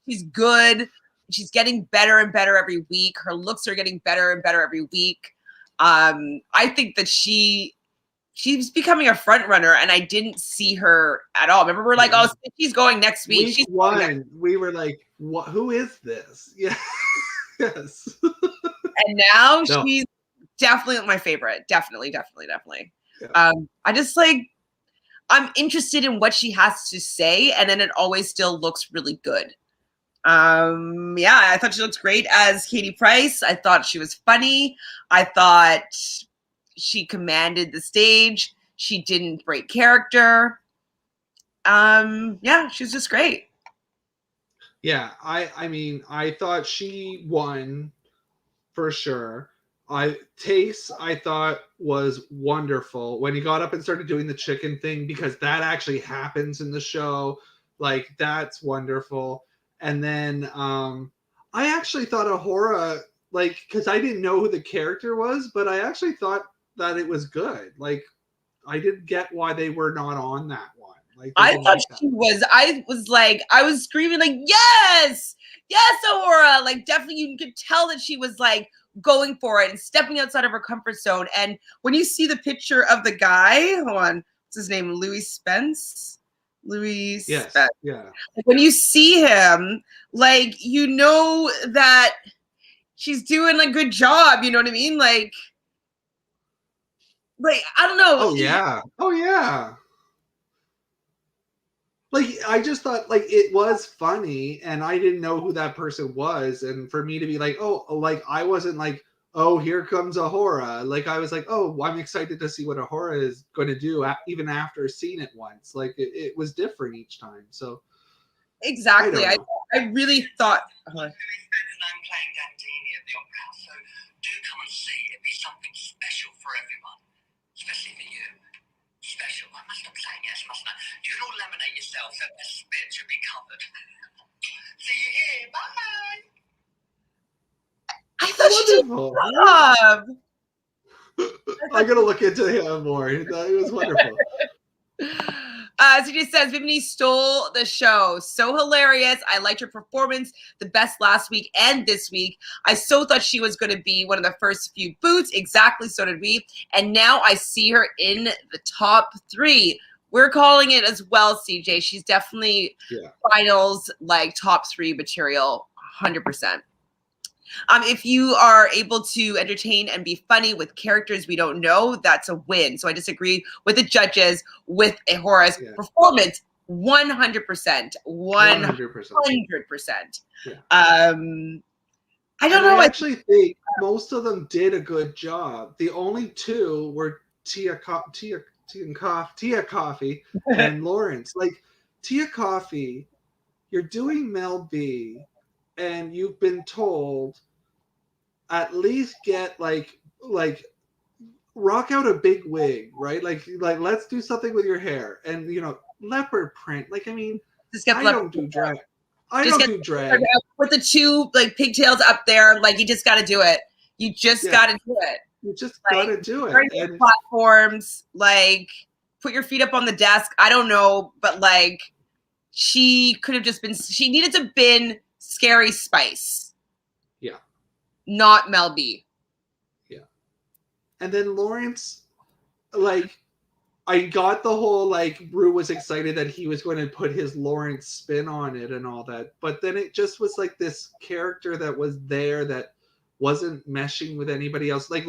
She's good. She's getting better and better every week. Her looks are getting better and better every week. I think that she's becoming a front runner, and I didn't see her at all. Remember, we're like, oh, she's going next week. Week one, we were like, what? Who is this? Yeah. Yes. And now she's definitely my favorite. Definitely. Yeah. I just like, I'm interested in what she has to say, and then it always still looks really good. Yeah, I thought she looked great as Katie Price. I thought she was funny. I thought she commanded the stage. She didn't break character. Yeah, she's just great. Yeah, I mean, I thought she won for sure. Taste, I thought, was wonderful when he got up and started doing the chicken thing, because that actually happens in the show. Like, that's wonderful. And then I actually thought Ahura, like, because I didn't know who the character was, but I actually thought that it was good. Like, I didn't get why they were not on that one. Like, I thought she was. I was screaming like, yes, Ahura. Like, definitely, you could tell that she was like going for it and stepping outside of her comfort zone. And when you see the picture of the guy, hold on, what's his name? Louis Spence. Yes. Spence. Yeah. When you see him, like, you know that she's doing a good job. You know what I mean? Like I don't know. Oh yeah. Oh yeah. Like, I just thought, like, it was funny, and I didn't know who that person was, and for me to be like, oh, like, I wasn't like, oh, here comes Ahura. Like, I was like, oh, I'm excited to see what Ahura is going to do, even after seeing it once. Like, it was different each time. So exactly, I really thought. I'm playing Gandini at the Opera House, so do come and see. It'd be something special for everyone, especially for you. Special. I must have saying yes, mustn't I? You can all laminate yourself so their spit should be covered. See you here. Bye. I thought she did a good job. I'm gonna look into him more. It was wonderful. CJ says, Bimini stole the show. So hilarious. I liked her performance the best last week and this week. I so thought she was going to be one of the first few boots. Exactly, so did we. And now I see her in the top 3. We're calling it as well, CJ. She's definitely finals, like top 3 material, 100%. If you are able to entertain and be funny with characters we don't know, that's a win. So I disagree with the judges with Ahora's performance, 100%. 100%. Yeah. I don't know. I actually think most of them did a good job. The only 2 were Tia Coffee and Lawrence. Like, Tia Coffee, you're doing Mel B, and you've been told at least get like rock out a big wig, right? Like let's do something with your hair, and leopard print. Like, I mean, I don't do drag. With the 2 like pigtails up there, like you just got to do it. You just got to do it. You just got to do it. And platforms, like put your feet up on the desk. I don't know, but like she could have just been. She needed to have been Scary Spice. Yeah. Not Mel B. Yeah. And then Lawrence, like, I got the whole, like, Rue was excited that he was going to put his Lawrence spin on it and all that. But then it just was like this character that was there that wasn't meshing with anybody else. Like,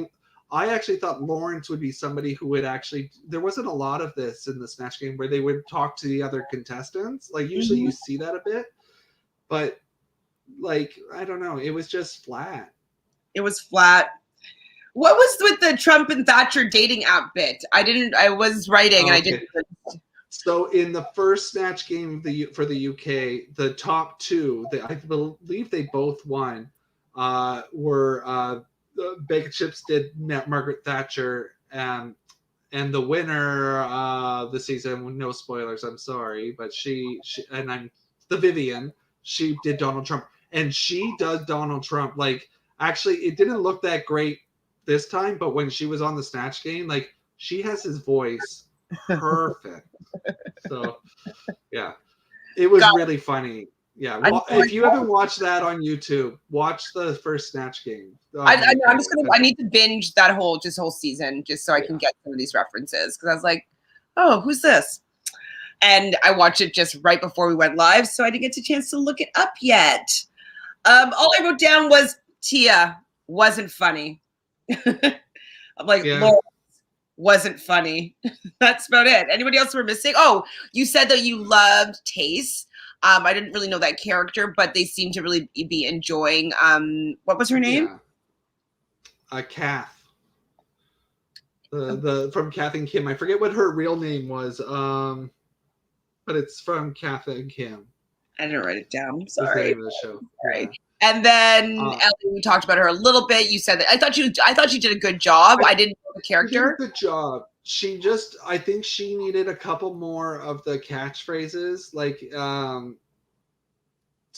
I actually thought Lawrence would be somebody who would actually, there wasn't a lot of this in the Snatch game where they would talk to the other contestants. Like, usually you see that a bit. But, like, I don't know. It was just flat. It was flat. What was with the Trump and Thatcher dating app bit? I was writing and I didn't. So in the first Snatch game for the UK, the top 2, I believe they both won, were Bacon Chips did Margaret Thatcher, and the winner the season, no spoilers, I'm sorry, but she and I'm the Vivian, she did Donald Trump, and she does Donald Trump. Like, actually, it didn't look that great this time, but when she was on the Snatch game, like, she has his voice perfect. So, yeah, it was really funny. Yeah, if you haven't watched that on YouTube, watch the first Snatch game. I need to binge that whole season just so I can get some of these references, because I was like, oh, who's this? And I watched it just right before we went live, so I didn't get a chance to look it up yet. All I wrote down was Tia wasn't funny. I'm like, Lawrence wasn't funny. That's about it. Anybody else we're missing? Oh, you said that you loved Tace. I didn't really know that character, but they seem to really be enjoying. What was her name? Kath. The from Kath and Kim. I forget what her real name was. But it's from Kath and Kim. I didn't write it down. I'm sorry. That's the name of the show. Right. Yeah. And then Ellie, we talked about her a little bit. You said that I thought she did a good job. I didn't know the character. She did a good job. I think she needed a couple more of the catchphrases. Like,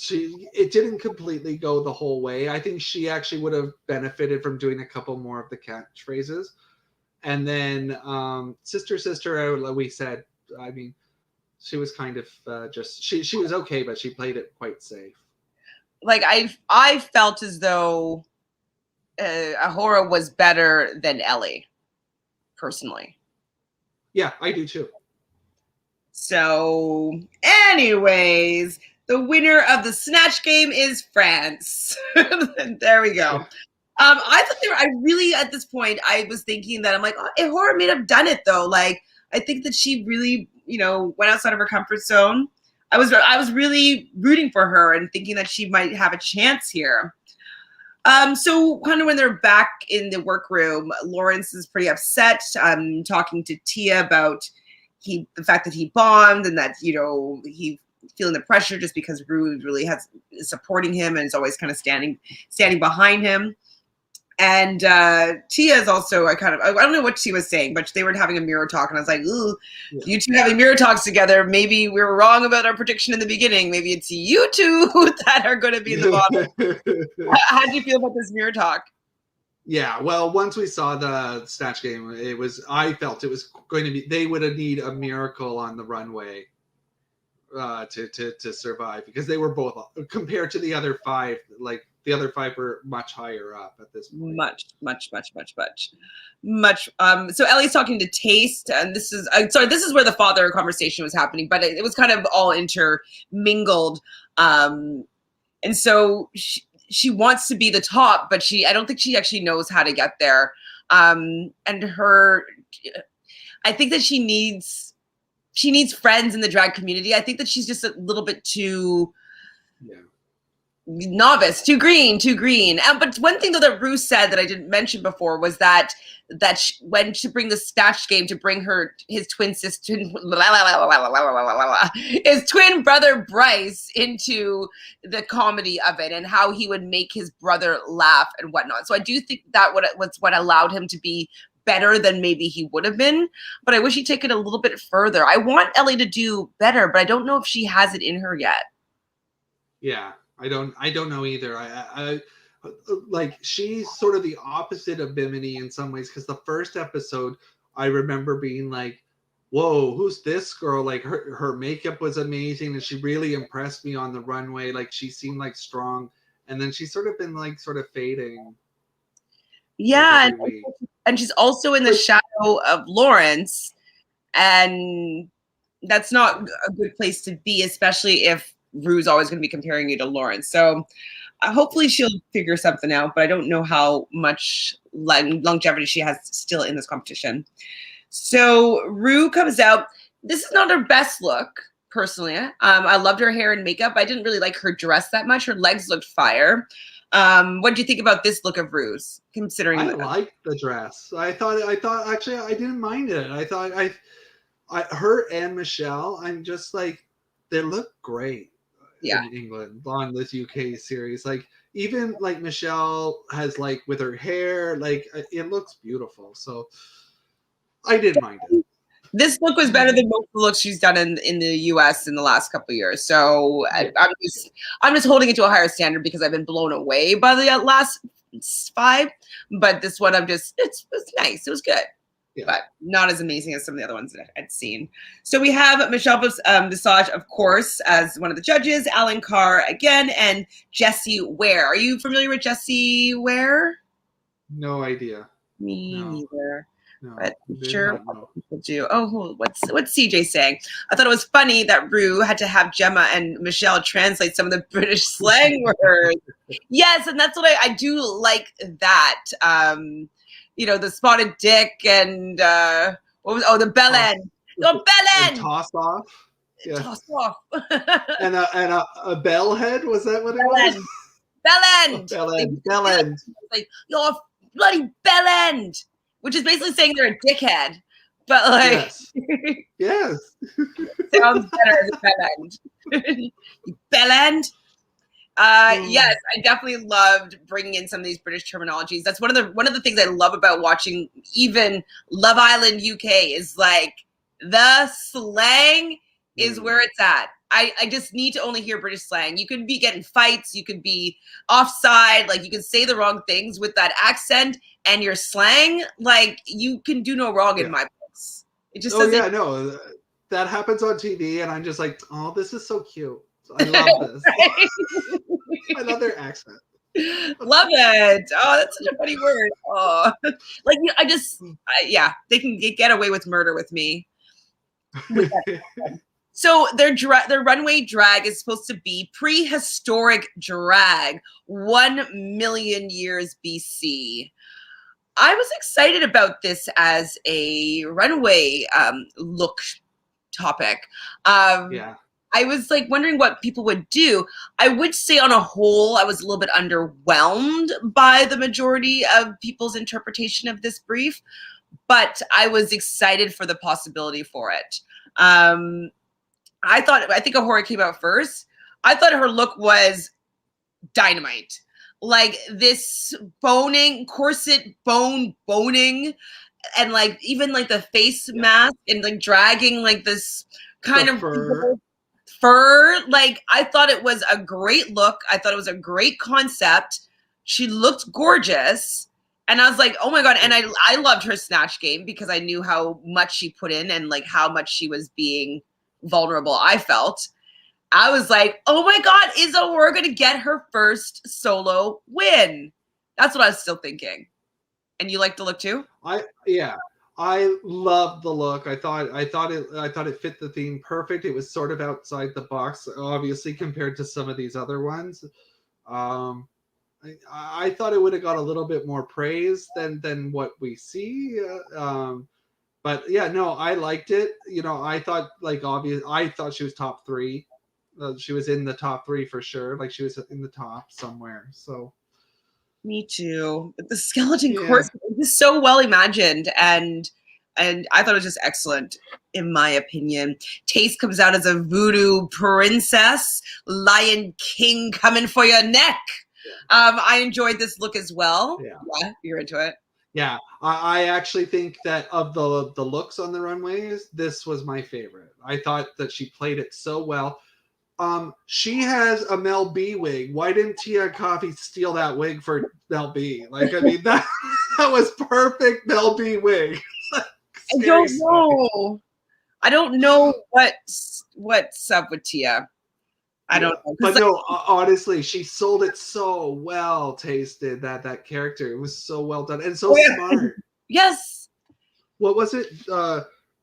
it didn't completely go the whole way. I think she actually would have benefited from doing a couple more of the catchphrases. And then Sister, like we said, I mean, she was kind of she was okay, but she played it quite safe. Like, I felt as though Ahura was better than Ellie, personally. Yeah, I do too. So, anyways, the winner of the Snatch game is France. There we go. I thought I really, at this point, I was thinking that I'm like, oh, Ahura may have done it though. Like, I think that she really, went outside of her comfort zone. I was really rooting for her and thinking that she might have a chance here. So kind of when they're back in the workroom, Lawrence is pretty upset, talking to Tia about the fact that he bombed and that, he feeling the pressure just because Rue really is supporting him and is always kind of standing behind him. And Tia is also, I don't know what she was saying, but they were having a mirror talk, and I was like, ooh, you two having mirror talks together. Maybe we were wrong about our prediction in the beginning. Maybe it's you two that are going to be in the bottom. How do you feel about this mirror talk? Yeah, well, once we saw the Snatch game, I felt it was going to be, they would have need a miracle on the runway to survive, because they were both, compared to the other five, like the other five were much higher up at this point. Much. So Ellie's talking to Taste, and this is this is where the father conversation was happening, but it was kind of all intermingled. And so she wants to be the top, but I don't think she actually knows how to get there. And I think that she needs friends in the drag community. I think that she's just a little bit too novice, too green. But one thing though that Ru said that I didn't mention before was that when to bring the Snatch game, to bring his twin sister, his twin brother Bryce into the comedy of it, and how he would make his brother laugh and whatnot. So I do think that was what allowed him to be better than maybe he would have been, but I wish he'd take it a little bit further. I want Ellie to do better, but I don't know if she has it in her yet. Yeah, I don't know either. I like, she's sort of the opposite of Bimini in some ways, because the first episode I remember being like, whoa, who's this girl? Like her makeup was amazing, and she really impressed me on the runway. Like, she seemed like strong, and then she's sort of been like sort of fading. Yeah, and she's also in the shadow of Lawrence, and that's not a good place to be, especially if Ru's always going to be comparing you to Lawrence. So hopefully she'll figure something out, but I don't know how much longevity she has still in this competition. So Ru comes out. This is not her best look, personally. I loved her hair and makeup. I didn't really like her dress that much. Her legs looked fire. What do you think about this look of Ru's? Considering I liked the dress. I thought actually I didn't mind it. I thought her and Michelle, I'm just like, they look great in England on this UK series. Like, even like Michelle has, like, with her hair, like, it looks beautiful. So I didn't mind it. This look was better than most of the looks she's done in the US in the last couple of years. So I'm just holding it to a higher standard because I've been blown away by the last 5. But this one, it's nice. It was good. Yeah. But not as amazing as some of the other ones that I'd seen. So we have Michelle Visage, of course, as one of the judges, Alan Carr again, and Jessie Ware. Are you familiar with Jessie Ware? No idea. Me neither. No, but I'm sure people do. Oh, what's CJ saying? I thought it was funny that Ru had to have Gemma and Michelle translate some of the British slang words. Yes, and that's what I do like that. The spotted dick and what was the bell end? Your bell end. Toss off. Yeah. Toss off. and a bell head, was that what it was? Bell end. Bell end. Like, your bloody bell end. Which is basically saying they're a dickhead. But like yes. Sounds better as a bell end. Bell end. Yes, I definitely loved bringing in some of these British terminologies. That's one of the things I love about watching even Love Island UK is like the slang is where it's at. I just need to only hear British slang. You could be getting fights, you could be offside, like you can say the wrong things with that accent and your slang, like you can do no wrong in my books. It just doesn't. Yeah, no, that happens on TV, and I'm just like, oh, this is so cute. I love this. I love their accent. Love it. Oh, that's such a funny word. Oh, like they can get away with murder with me. So their runway drag is supposed to be prehistoric drag, 1 million years BC. I was excited about this as a runway look topic. I was like wondering what people would do. I would say on a whole, I was a little bit underwhelmed by the majority of people's interpretation of this brief, but I was excited for the possibility for it. I think Ahura came out first. I thought her look was dynamite. Like this corset boning, and like even like the face mask and like dragging like this kind of fur. Like I thought it was a great look. I thought it was a great concept. She looked gorgeous. And I was like, oh my God. And I loved her Snatch game because I knew how much she put in and like how much she was being vulnerable. I felt. I was like, oh my God, is Aurora going to get her first solo win? That's what I was still thinking. And you like the look too? I loved the look. I thought it fit the theme perfect. It was sort of outside the box, obviously, compared to some of these other ones. I thought it would have got a little bit more praise than what we see. But yeah, no, I liked it. I thought I thought she was top 3. She was in the top 3 for sure. Like she was in the top somewhere. So. Me too. But the skeleton course is so well imagined, and I thought it was just excellent, in my opinion. Taste comes out as a voodoo princess, Lion King coming for your neck. I enjoyed this look as well. Yeah, you're into it. Yeah, I actually think that of the looks on the runways, this was my favorite. I thought that she played it so well. She has a Mel B wig. Why didn't Tia Coffee steal that wig for Mel B? Like, I mean, that was perfect Mel B wig. I don't know. I don't know what's up with Tia. I don't know. But no, honestly, she sold it so well. Tasted that character. It was so well done and so smart. Yes. What was it?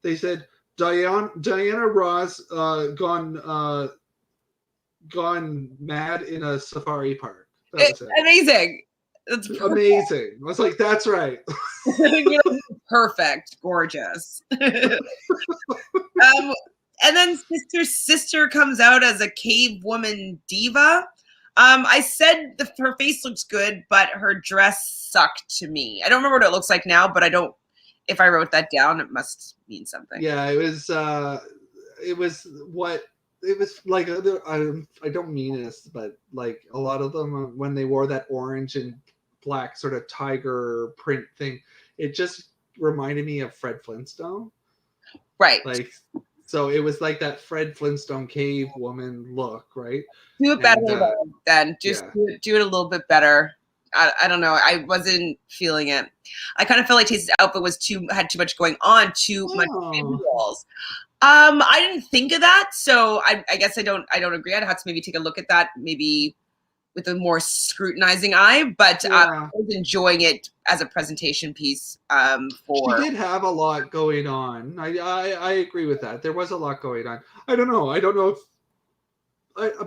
They said Diana Ross gone mad in a safari park. It's amazing. That's amazing. I was like, that's right. Perfect, gorgeous. And then sister comes out as a cave woman diva. I said her face looks good, but her dress sucked to me. I don't remember what it looks like now, but I don't. If I wrote that down, it must mean something. Yeah, it was what. It was like, I don't mean this, but like a lot of them, when they wore that orange and black sort of tiger print thing, it just reminded me of Fred Flintstone. Right. Like, so it was like that Fred Flintstone cave woman look, right? Do it better then. Just do it a little bit better. I don't know. I wasn't feeling it. I kind of felt like Taste's outfit had too much going on, too much visuals. I didn't think of that, so I guess I don't agree. I'd have to maybe take a look at that, maybe with a more scrutinizing eye. But I was enjoying it as a presentation piece. She did have a lot going on. I agree with that. There was a lot going on. I don't know if,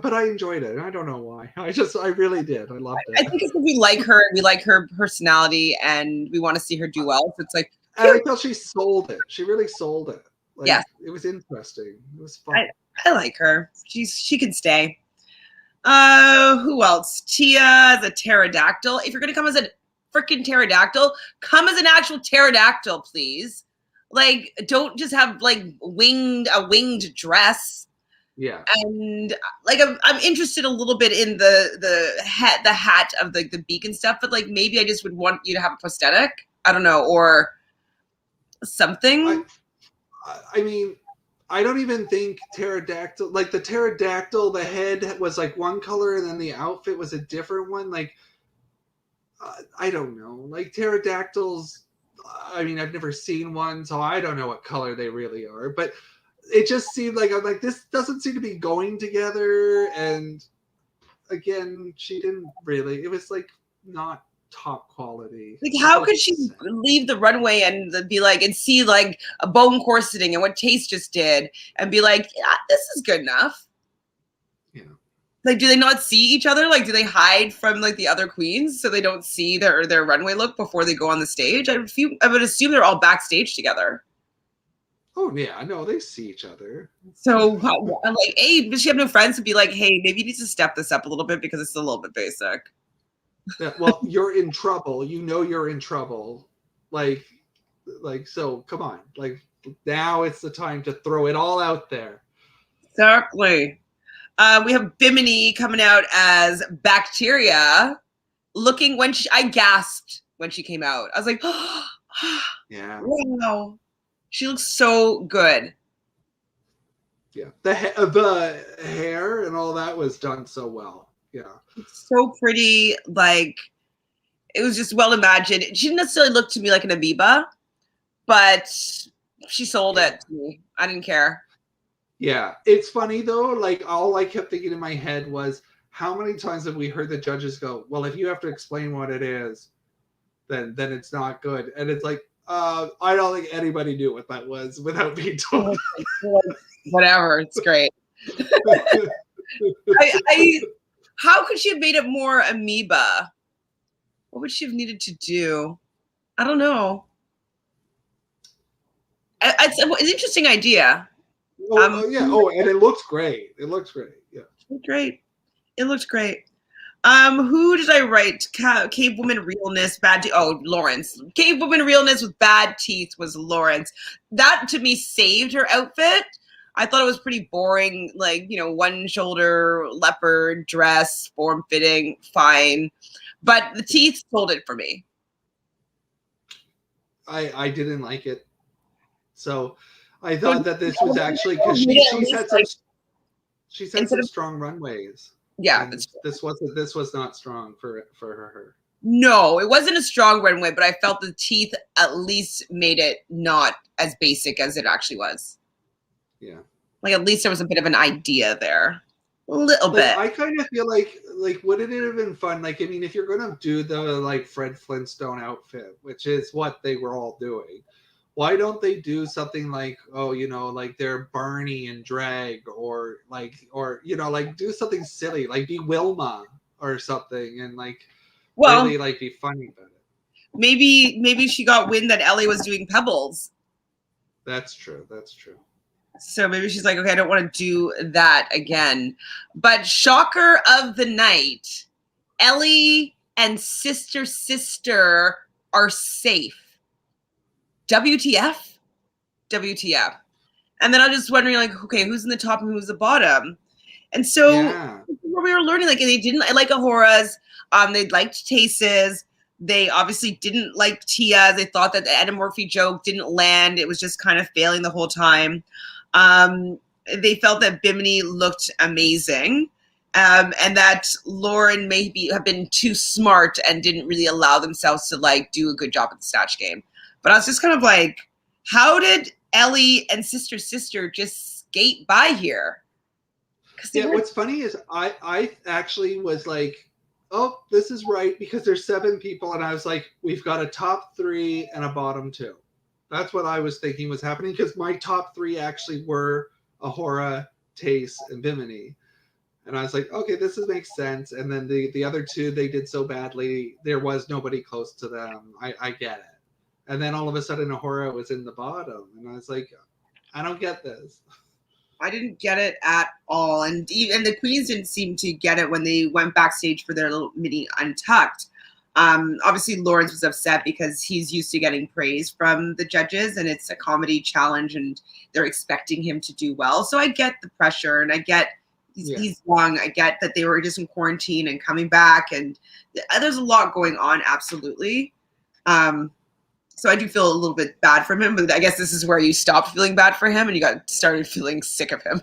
but I enjoyed it. I don't know why. I really did. I loved it. I think it's because we like her. We like her personality, and we want to see her do well. So it's like, and I felt she sold it. She really sold it. Like, yeah, it was interesting. It was fun. I like her. She can stay. Who else? Tia, the pterodactyl. If you're gonna come as a freaking pterodactyl, come as an actual pterodactyl, please. Like, don't just have like a winged dress. Yeah. And like I'm interested a little bit in the hat of the beak and stuff, but like maybe I just would want you to have a prosthetic. I don't know, or something. I mean, I don't even think pterodactyl, like the pterodactyl, the head was like one color and then the outfit was a different one. Like, I don't know. Like pterodactyls, I mean, I've never seen one, so I don't know what color they really are. But it just seemed like, I'm like, this doesn't seem to be going together. And again, she didn't really. It was like not top quality. Like, how could she leave the runway and be like, and see like a bone corseting and what Taste just did and be like, yeah, this is good enough. Yeah. Like, do they not see each other? Like, do they hide from like the other queens so they don't see their runway look before they go on the stage? I would assume they're all backstage together. Oh yeah, no, they see each other. So I'm like, hey, does she have no friends to be like, hey, maybe you need to step this up a little bit because it's a little bit basic. Yeah, well, you're in trouble. You know you're in trouble. Like, so come on. Like, now it's the time to throw it all out there. Exactly. We have Bimini coming out as Bacteria, looking I gasped when she came out. I was like, oh, yeah, wow, she looks so good. Yeah, the hair and all that was done so well. Yeah, it's so pretty. Like, It was just well imagined. She didn't necessarily look to me like an amoeba, but she sold it to me. I didn't care. Yeah, it's funny though. Like all I kept thinking in my head was, how many times have we heard the judges go, "Well, if you have to explain what it is, then it's not good." And it's like, I don't think anybody knew what that was without being told. Whatever, it's great. How could she have made it more amoeba? What would she have needed to do? I don't know. It's an interesting idea. Yeah. Oh, and it looks great. It looks great. Yeah. Great. It looked great. Who did I write? Cave Woman Realness, bad teeth. Oh, Lawrence. Cave Woman Realness with bad teeth was Lawrence. That to me saved her outfit. I thought it was pretty boring, like, you know, one shoulder leopard dress, form fitting, fine. But the teeth sold it for me. I didn't like it. So I thought that this was actually, because she's had some strong runways. Yeah, this was not strong for her. No, it wasn't a strong runway, but I felt the teeth at least made it not as basic as it actually was. Yeah, like at least there was a bit of an idea there, a little bit. I kind of feel like wouldn't it have been fun? Like, I mean, if you're gonna do the like Fred Flintstone outfit, which is what they were all doing, why don't they do something like, oh, you know, like they're Barney and drag, or you know, like do something silly, like be Wilma or something, and like really like be funny about it. Maybe she got wind that Ellie was doing Pebbles. That's true. So maybe she's like, okay, I don't want to do that again. But shocker of the night, Ellie and Sister are safe. WTF? WTF. And then I was just wondering, like, okay, who's in the top and who's the bottom? And so what we were learning, like, they didn't like Ahora's. They liked Tace's. They obviously didn't like Tia's. They thought that the Ed and Murphy joke didn't land. It was just kind of failing the whole time. They felt that Bimini looked amazing. And that Lauren maybe have been too smart and didn't really allow themselves to like do a good job at the Snatch game. But I was just kind of like, how did Ellie and Sister just skate by here? Yeah, what's funny is I actually was like, oh, this is right, because there's 7 people, and I was like, we've got a top 3 and a bottom 2. That's what I was thinking was happening, because my top 3 actually were Ahura, Tace, and Bimini. And I was like, okay, this makes sense. And then the other 2, they did so badly, there was nobody close to them. I get it. And then all of a sudden, Ahura was in the bottom. And I was like, I don't get this. I didn't get it at all. And the queens didn't seem to get it when they went backstage for their little mini Untucked. Obviously, Lawrence was upset because he's used to getting praise from the judges, and it's a comedy challenge, and they're expecting him to do well. So I get the pressure, and I get he's young. I get that they were just in quarantine and coming back, and there's a lot going on, absolutely. So I do feel a little bit bad for him, but I guess this is where you stopped feeling bad for him and you got started feeling sick of him.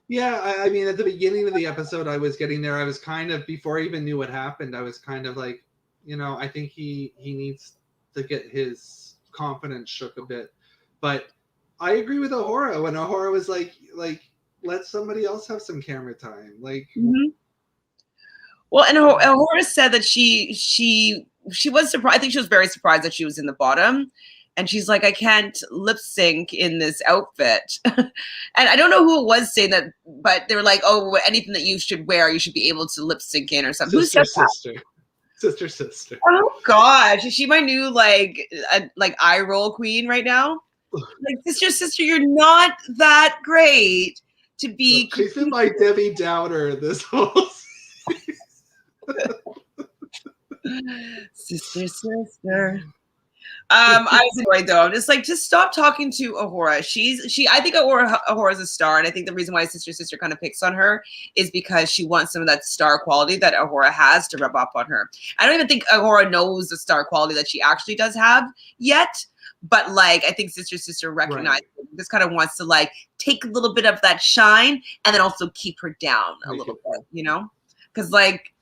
Yeah, I mean, at the beginning of the episode, I was getting there. I was kind of, before I even knew what happened, I was kind of like, you know, I think he needs to get his confidence shook a bit. But I agree with Ahura when Ahura was like, let somebody else have some camera time. Like, well, and Ahura said that she was surprised. I think she was very surprised that she was in the bottom. And she's like, I can't lip sync in this outfit. And I don't know who it was saying that, but they were like, oh, anything that you should wear, you should be able to lip sync in or something. Who said that? Sister. Oh gosh, is she my new like eye roll queen right now? Like, sister, you're not that great to be. No, she's been my Debbie Downer this whole Sister. I was annoyed though. I'm just like, just stop talking to Ahura. I think Ahura is a star, and I think the reason why Sister kind of picks on her is because she wants some of that star quality that Ahura has to rub off on her. I don't even think Ahura knows the star quality that she actually does have yet. But like, I think Sister recognizes this, kind of wants to like take a little bit of that shine and then also keep her down a little bit, you know? Because like,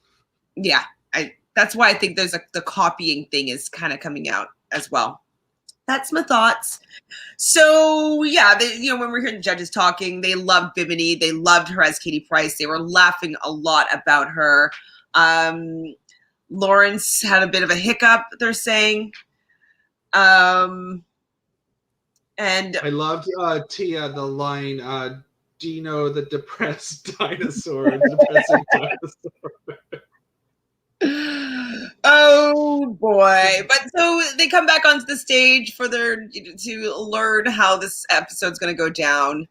yeah, That's why I think there's the copying thing is kind of coming out as well. That's my thoughts. So yeah, when we're hearing the judges talking, they loved Bimini. They loved her as Katie Price. They were laughing a lot about her. Lawrence had a bit of a hiccup, they're saying. And I loved Tia, the line, Dino, the depressed dinosaur, depressing dinosaur. Oh boy. But so they come back onto the stage to learn how this episode's going to go down.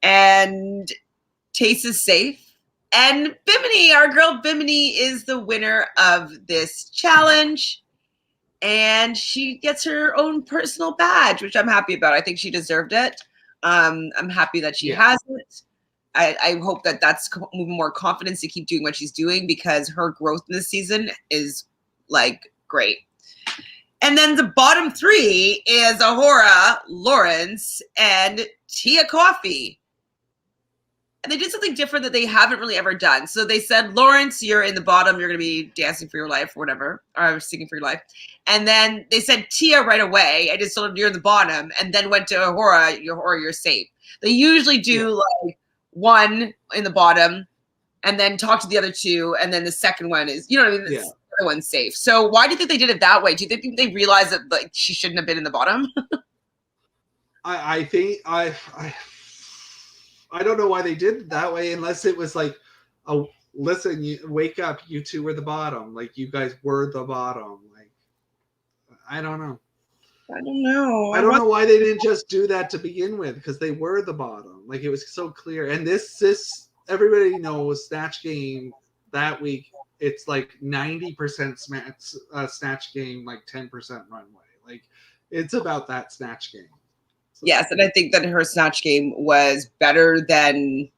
And Tace is safe. And Bimini, our girl Bimini, is the winner of this challenge. And she gets her own personal badge, which I'm happy about. I think she deserved it. I'm happy that she has it. I hope that that's more confidence to keep doing what she's doing, because her growth in this season is like great. And then the bottom three is Ahura, Lawrence, and Tia Coffee. And they did something different that they haven't really ever done. So they said, Lawrence, you're in the bottom. You're going to be dancing for your life or whatever, or singing for your life. And then they said Tia right away. I just told them you're in the bottom, and then went to Ahura, you're safe. They usually do like one in the bottom and then talk to the other two. And then the second one is, you know what I mean? The other one's safe. So why do you think they did it that way? Do you think they realized that like she shouldn't have been in the bottom? I think I don't know why they did it that way, unless it was like, oh, listen, you wake up, you two were the bottom. Like, you guys were the bottom. Like, I don't know. I don't know. I don't know why they didn't just do that to begin with, because they were the bottom. Like, it was so clear. And this everybody knows Snatch Game that week, it's like 90% Snatch Game, like 10% runway. Like, it's about that Snatch Game. So. Yes, and I think that her Snatch Game was better than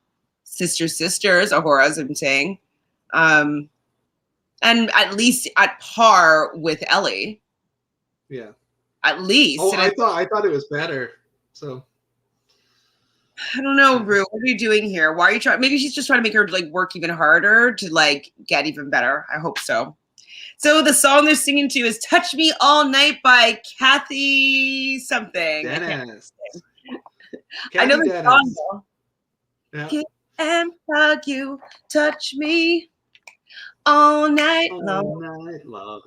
Sisters, Ahura's, I'm saying. And at least at par with Ellie. Yeah. At least. Oh, I thought it was better. So I don't know, Rue. What are you doing here? Why are you trying? Maybe she's just trying to make her like work even harder to like get even better. I hope so. So the song they're singing to is "Touch Me All Night" by Kathy something. Dennis. I know the Dennis. song though. Yeah. Kiss and hug you, touch me all night long. All night long.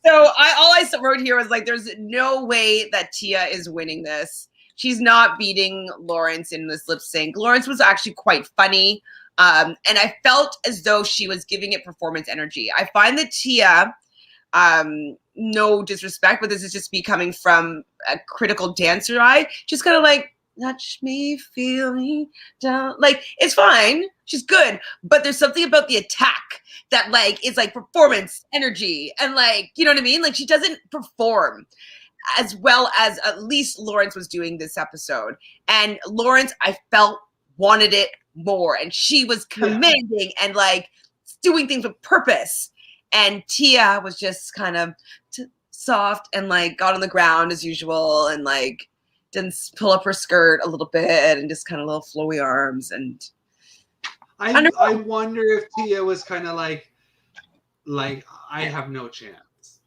So all I wrote here was like, there's no way that Tia is winning this. She's not beating Lawrence in this lip sync. Lawrence was actually quite funny. And I felt as though she was giving it performance energy. I find that Tia, no disrespect, but this is just me coming from a critical dancer eye, just kind of like, touch me, feel me down. Like, it's fine. She's good. But there's something about the attack that like is like performance energy. And like, you know what I mean? Like, she doesn't perform as well as at least Lawrence was doing this episode. And Lawrence, I felt, wanted it more. And she was commanding and like doing things with purpose. And Tia was just kind of soft and like got on the ground as usual and like didn't pull up her skirt a little bit and just kind of little flowy arms. And I wonder if Tia was kind of like I have no chance.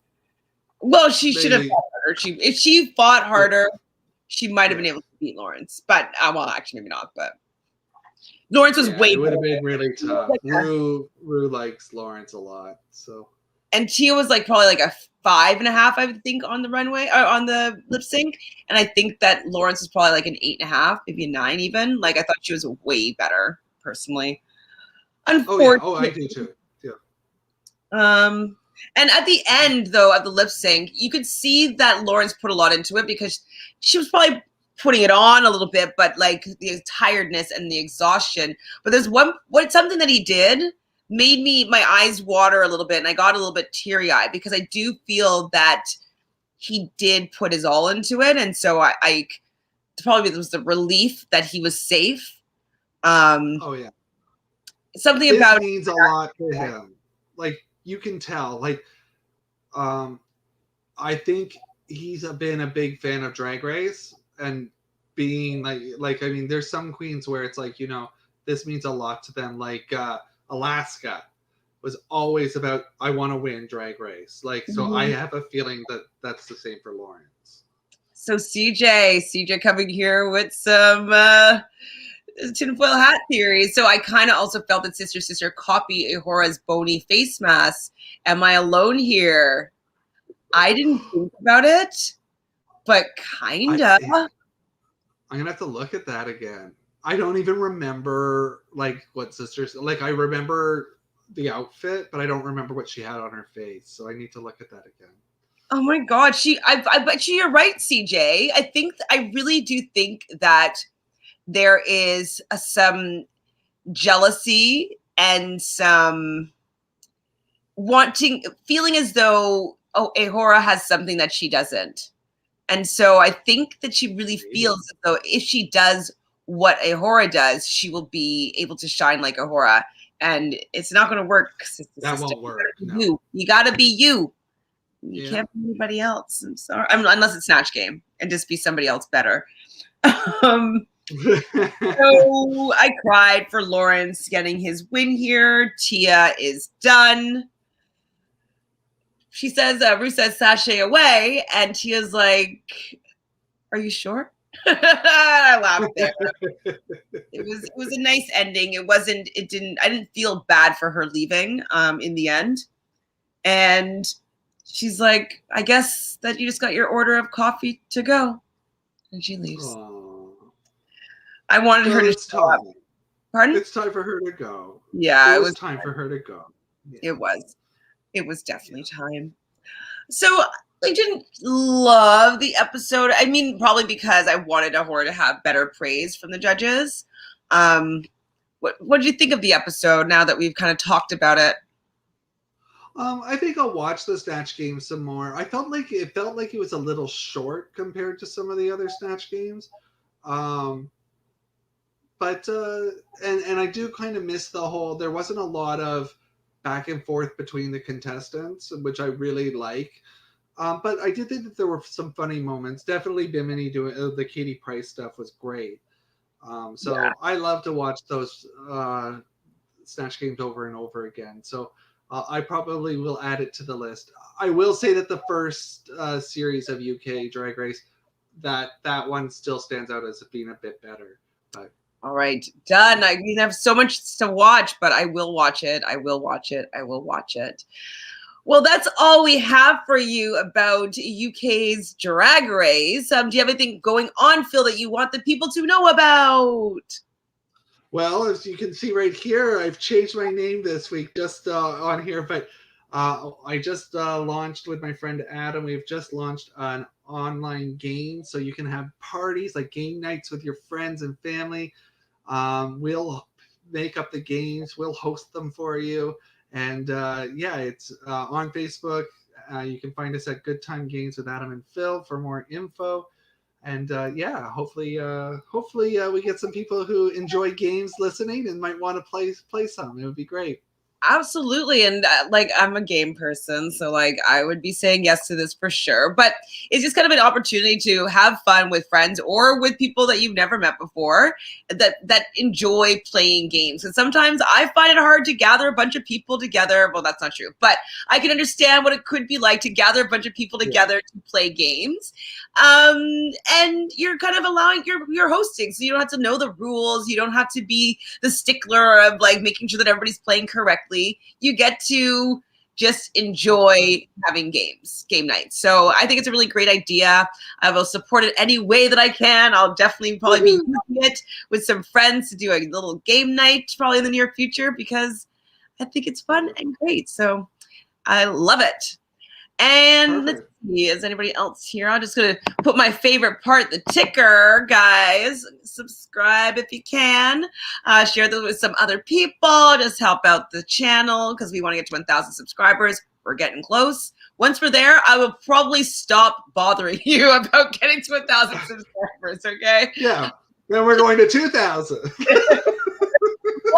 Well, she should have fought harder. If she fought harder, she might have been able to beat Lawrence. But well, actually, maybe not. But Lawrence was way. It would have been really tough. Rue likes Lawrence a lot, so. And Tia was like probably like a 5.5, I would think, on the runway or on the lip sync. And I think that Lawrence was probably like an 8.5, maybe a 9 even. Like, I thought she was way better personally. Unfortunately. Oh, I do too. Yeah. And at the end though of the lip sync, you could see that Lawrence put a lot into it because she was probably putting it on a little bit, but like the tiredness and the exhaustion. But there's something that he did made my eyes water a little bit, and I got a little bit teary-eyed because I do feel that he did put his all into it. And so I probably it was the relief that he was safe. Something this about means a lot to him. Like, you can tell. Like, I think he's been a big fan of Drag Race and being like I mean, there's some queens where it's like, you know, this means a lot to them, like Alaska was always about, I want to win Drag Race. Like, so I have a feeling that that's the same for Lawrence. So CJ coming here with some tinfoil hat theories. So I kind of also felt that Sister copy Ahora's bony face mask. Am I alone here? I didn't think about it, but kind of. I'm gonna have to look at that again. I don't even remember like what Sisters like. I remember the outfit, but I don't remember what she had on her face. So I need to look at that again. Oh my God, I bet you're right, CJ. I really do think that there is some jealousy and some feeling as though, Ahura has something that she doesn't. And so I think that she really feels as though if she does what Ahura does, she will be able to shine like Ahura. And it's not going to work. That won't work. No. You got to be you. You can't be anybody else. I'm sorry. Unless it's Snatch Game and just be somebody else better. So I cried for Lawrence getting his win here. Tia is done. She says, Ru says, sashay away. And Tia's like, are you sure? I laughed there. It was a nice ending. I didn't feel bad for her leaving in the end. And she's like, I guess that you just got your order of coffee to go. And she leaves. Aww. I wanted her to show up. Pardon? It's time for her to go. Yeah. It was time for her to go. Yeah. It was. It was definitely time. So I didn't love the episode. I mean, probably because I wanted Ahura to have better praise from the judges. What did you think of the episode now that we've kind of talked about it? I think I'll watch the Snatch Game some more. It felt like it was a little short compared to some of the other Snatch Games. But I do kind of miss there wasn't a lot of back and forth between the contestants, which I really like. But I did think that there were some funny moments. Definitely Bimini doing the Katie Price stuff was great. I love to watch those Snatch Games over and over again. So I probably will add it to the list. I will say that the first series of UK Drag Race, that one still stands out as being a bit better. But all right, done. I mean, I have so much to watch, but I will watch it. I will watch it. I will watch it. Well, that's all we have for you about UK's Drag Race. Do you have anything going on, Phil, that you want the people to know about? Well, as you can see right here, I've changed my name this week just on here, but I just launched with my friend Adam. We've just launched an online game, so you can have parties like game nights with your friends and family. We'll make up the games. We'll host them for you. And it's on Facebook. You can find us at Good Time Games with Adam and Phil for more info. And hopefully we get some people who enjoy games listening and might want to play some. It would be great. Absolutely. And I'm a game person, so I would be saying yes to this for sure. But it's just kind of an opportunity to have fun with friends or with people that you've never met before that enjoy playing games. And sometimes I find it hard to gather a bunch of people together. Well, that's not true, but I can understand what it could be like to gather a bunch of people together to play games. And you're kind of allowing you're hosting, so you don't have to know the rules. You don't have to be the stickler of making sure that everybody's playing correctly. You get to just enjoy having game nights. So I think it's a really great idea. I will support it any way that I can. I'll definitely probably be using it with some friends to do a little game night probably in the near future because I think it's fun and great. So I love it. And let's see, is anybody else here? I'm just going to put my favorite part, the ticker, guys. Subscribe if you can. Share those with some other people. Just help out the channel because we want to get to 1,000 subscribers. We're getting close. Once we're there, I will probably stop bothering you about getting to 1,000 subscribers, okay? Yeah. Then we're going to 2,000. Well,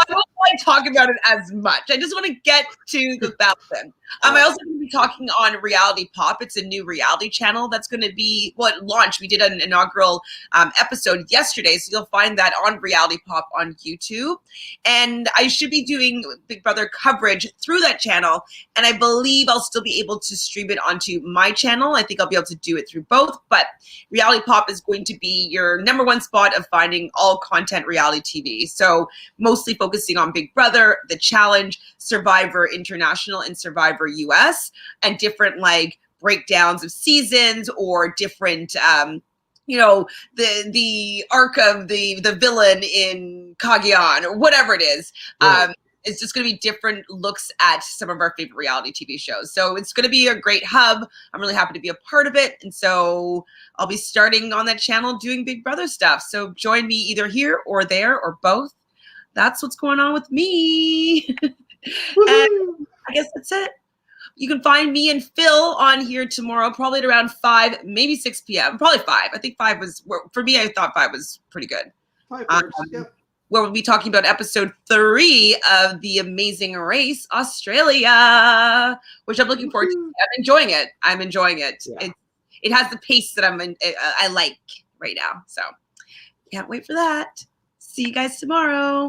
I won't want to talk about it as much. I just want to get to the 1,000. I also going to be talking on Reality Pop. It's a new reality channel that's going to be, well, it launched. We did an inaugural episode yesterday, so you'll find that on Reality Pop on YouTube. And I should be doing Big Brother coverage through that channel, and I believe I'll still be able to stream it onto my channel. I think I'll be able to do it through both, but Reality Pop is going to be your #1 spot of finding all content reality TV. So mostly focusing on Big Brother, The Challenge, Survivor International, and Survivor US, and different like breakdowns of seasons or different the arc of the villain in Cagayan or whatever it is. Right. It's just going to be different looks at some of our favorite reality TV shows. So it's going to be a great hub. I'm really happy to be a part of it. And so I'll be starting on that channel doing Big Brother stuff. So join me either here or there or both. That's what's going on with me. And I guess that's it. You can find me and Phil on here tomorrow, probably at around 5, maybe 6 p.m. Probably 5. I think 5 was, for me, I thought 5 was pretty good. 5 works, yep. Where we'll be talking about episode 3 of The Amazing Race Australia, which I'm looking forward to. I'm enjoying it. Yeah. It has the pace that I like right now. So can't wait for that. See you guys tomorrow.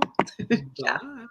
Bye.